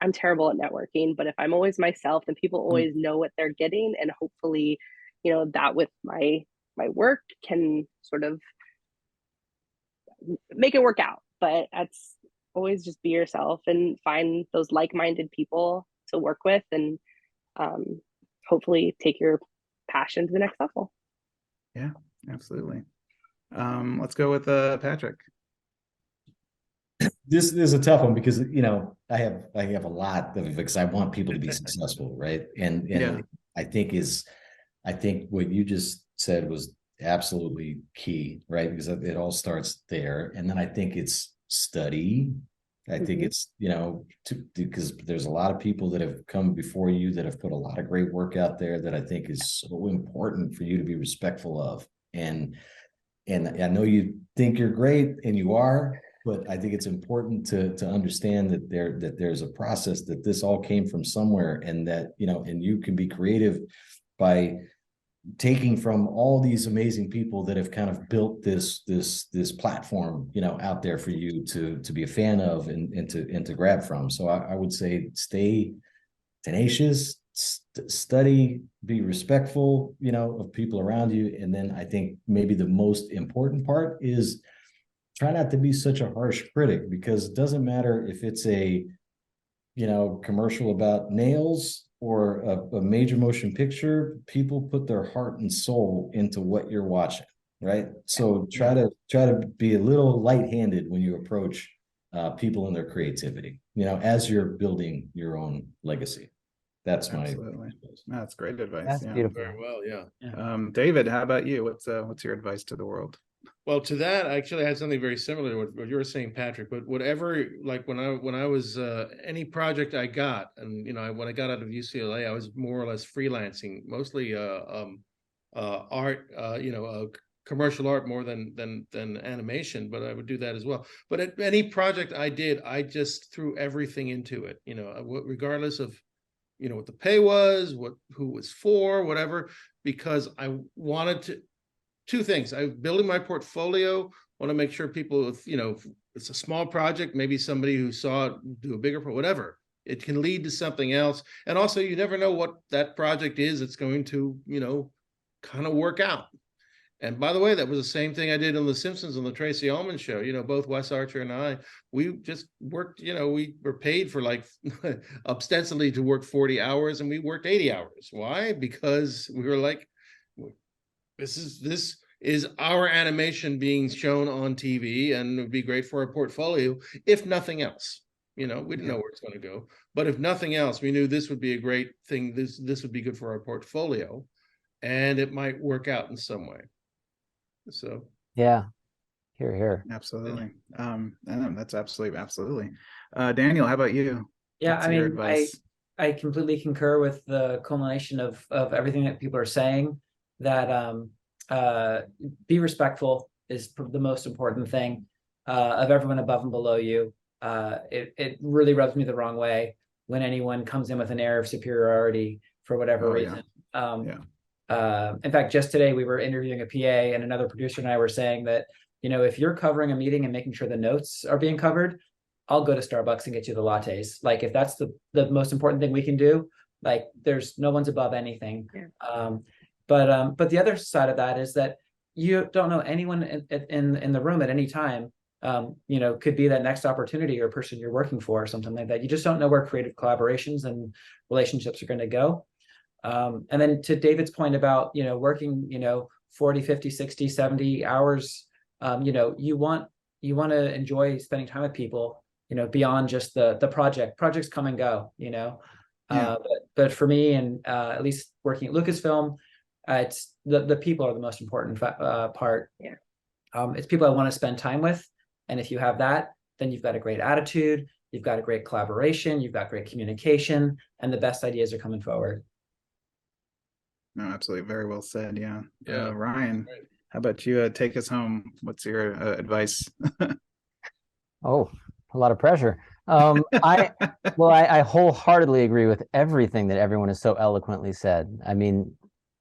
I'm terrible at networking, but if I'm always myself, then people always know what they're getting. And hopefully, that with my work can sort of make it work out. But that's always just be yourself and find those like-minded people to work with, and hopefully take your passion to the next level. Yeah, absolutely. Let's go with Patrick. This is a tough one because I have a lot of, because I want people to be successful, right? And I think what you just said was absolutely key, right? Because it all starts there, and then I think it's study. I think it's because there's a lot of people that have come before you that have put a lot of great work out there that I think is so important for you to be respectful of. And I know you think you're great, and you are, but I think it's important to understand that there's a process, that this all came from somewhere, and that and you can be creative by taking from all these amazing people that have kind of built this platform out there for you to be a fan of and to grab from. So I would say stay tenacious, study, be respectful of people around you, and then I think maybe the most important part is try not to be such a harsh critic, because it doesn't matter if it's a commercial about nails or a major motion picture. People put their heart and soul into what you're watching, right? So try to be a little light-handed when you approach people and their creativity, as you're building your own legacy. That's absolutely. That's great advice. That's beautiful. Very well, yeah. David, how about you? What's your advice to the world? Well, to that, I actually had something very similar to what you were saying, Patrick. But whatever, like when I was any project I got, and when I got out of UCLA, I was more or less freelancing, mostly art, commercial art more than animation. But I would do that as well. But at any project I did, I just threw everything into it. Regardless of what the pay was, who was for, whatever, because I wanted to. Two things. I'm building my portfolio. Want to make sure people, if it's a small project, maybe somebody who saw it do a bigger, whatever. it can lead to something else. And also, you never know what that project is. It's going to, kind of work out. And by the way, that was the same thing I did on The Simpsons on the Tracy Ullman show. Both Wes Archer and I, we just worked, we were paid for like ostensibly to work 40 hours, and we worked 80 hours. Why? Because we were like, this is our animation being shown on TV, and it would be great for our portfolio, if nothing else. We didn't know where it's going to go, but if nothing else, we knew this would be a great thing. This would be good for our portfolio, and it might work out in some way. So yeah, here. Absolutely. That's absolutely. Daniel, how about you? Yeah, What's I your mean, advice? I completely concur with the culmination of everything that people are saying, that be respectful is the most important thing of everyone above and below you. It really rubs me the wrong way when anyone comes in with an air of superiority for whatever reason. In fact, just today we were interviewing a PA, and another producer and I were saying that, if you're covering a meeting and making sure the notes are being covered, I'll go to Starbucks and get you the lattes. Like, if that's the most important thing we can do, like, there's no one's above anything. Yeah. But the other side of that is that you don't know anyone in the room at any time. Could be that next opportunity or person you're working for or something like that. You just don't know where creative collaborations and relationships are going to go. And then to David's point about, working, 40, 50, 60, 70 hours, you want to enjoy spending time with people, beyond just the project. Projects come and go, but for me, and at least working at Lucasfilm, it's the people are the most important part. Yeah. It's people I want to spend time with. And if you have that, then you've got a great attitude, you've got a great collaboration, you've got great communication, and the best ideas are coming forward. No, absolutely. Very well said. Yeah. Yeah. Ryan, how about you take us home? What's your advice? Oh, a lot of pressure. I wholeheartedly agree with everything that everyone has so eloquently said. I mean,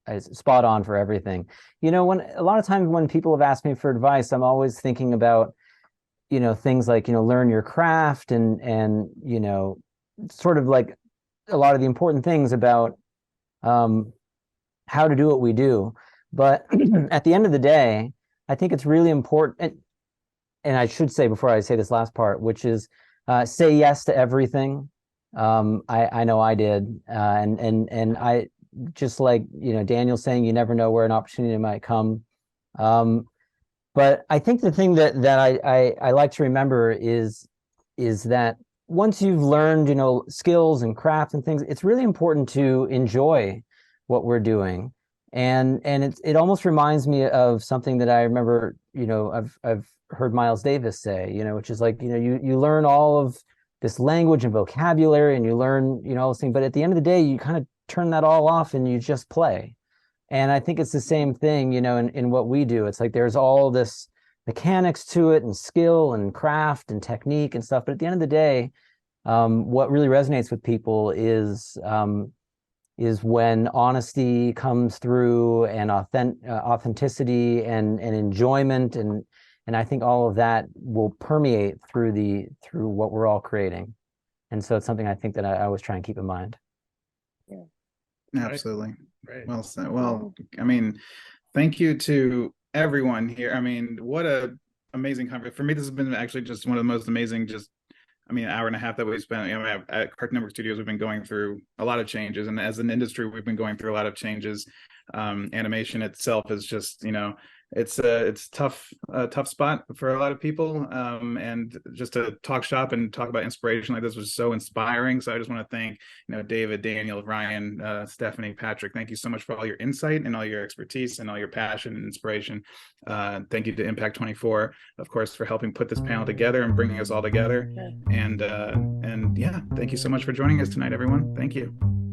it's spot on for everything. When a lot of times when people have asked me for advice, I'm always thinking about, things like, learn your craft and sort of like a lot of the important things about how to do what we do. But at the end of the day, I think it's really important. And I should say before I say this last part, which is say yes to everything. I know I did. And I just like, Daniel saying, you never know where an opportunity might come. But I think the thing that I like to remember is that once you've learned, skills and craft and things, it's really important to enjoy what we're doing. And it almost reminds me of something that I remember, I've heard Miles Davis say, which is like, you learn all of this language and vocabulary, and you learn, all those things, but at the end of the day, you kind of turn that all off and you just play. And I think it's the same thing, in what we do. It's like there's all this mechanics to it, and skill and craft and technique and stuff. But at the end of the day, what really resonates with people is when honesty comes through, and authenticity and enjoyment, and I think all of that will permeate through what we're all creating. And so it's something I think that I always try and keep in mind. Yeah. Absolutely. Right. Well said. Well, I mean, thank you to everyone here. I mean, what a amazing conference. For me, this has been actually just one of the most amazing, hour and a half that we spent, at Cartoon Network Studios. We've been going through a lot of changes, and as an industry, we've been going through a lot of changes. Animation itself is just, it's a tough spot for a lot of people. And just to talk shop and talk about inspiration like this was so inspiring. So I just want to thank, David, Daniel, Ryan, Stephanie, Patrick. Thank you so much for all your insight and all your expertise and all your passion and inspiration. Thank you to Impact 24, of course, for helping put this panel together and bringing us all together. And yeah, thank you so much for joining us tonight, everyone. Thank you.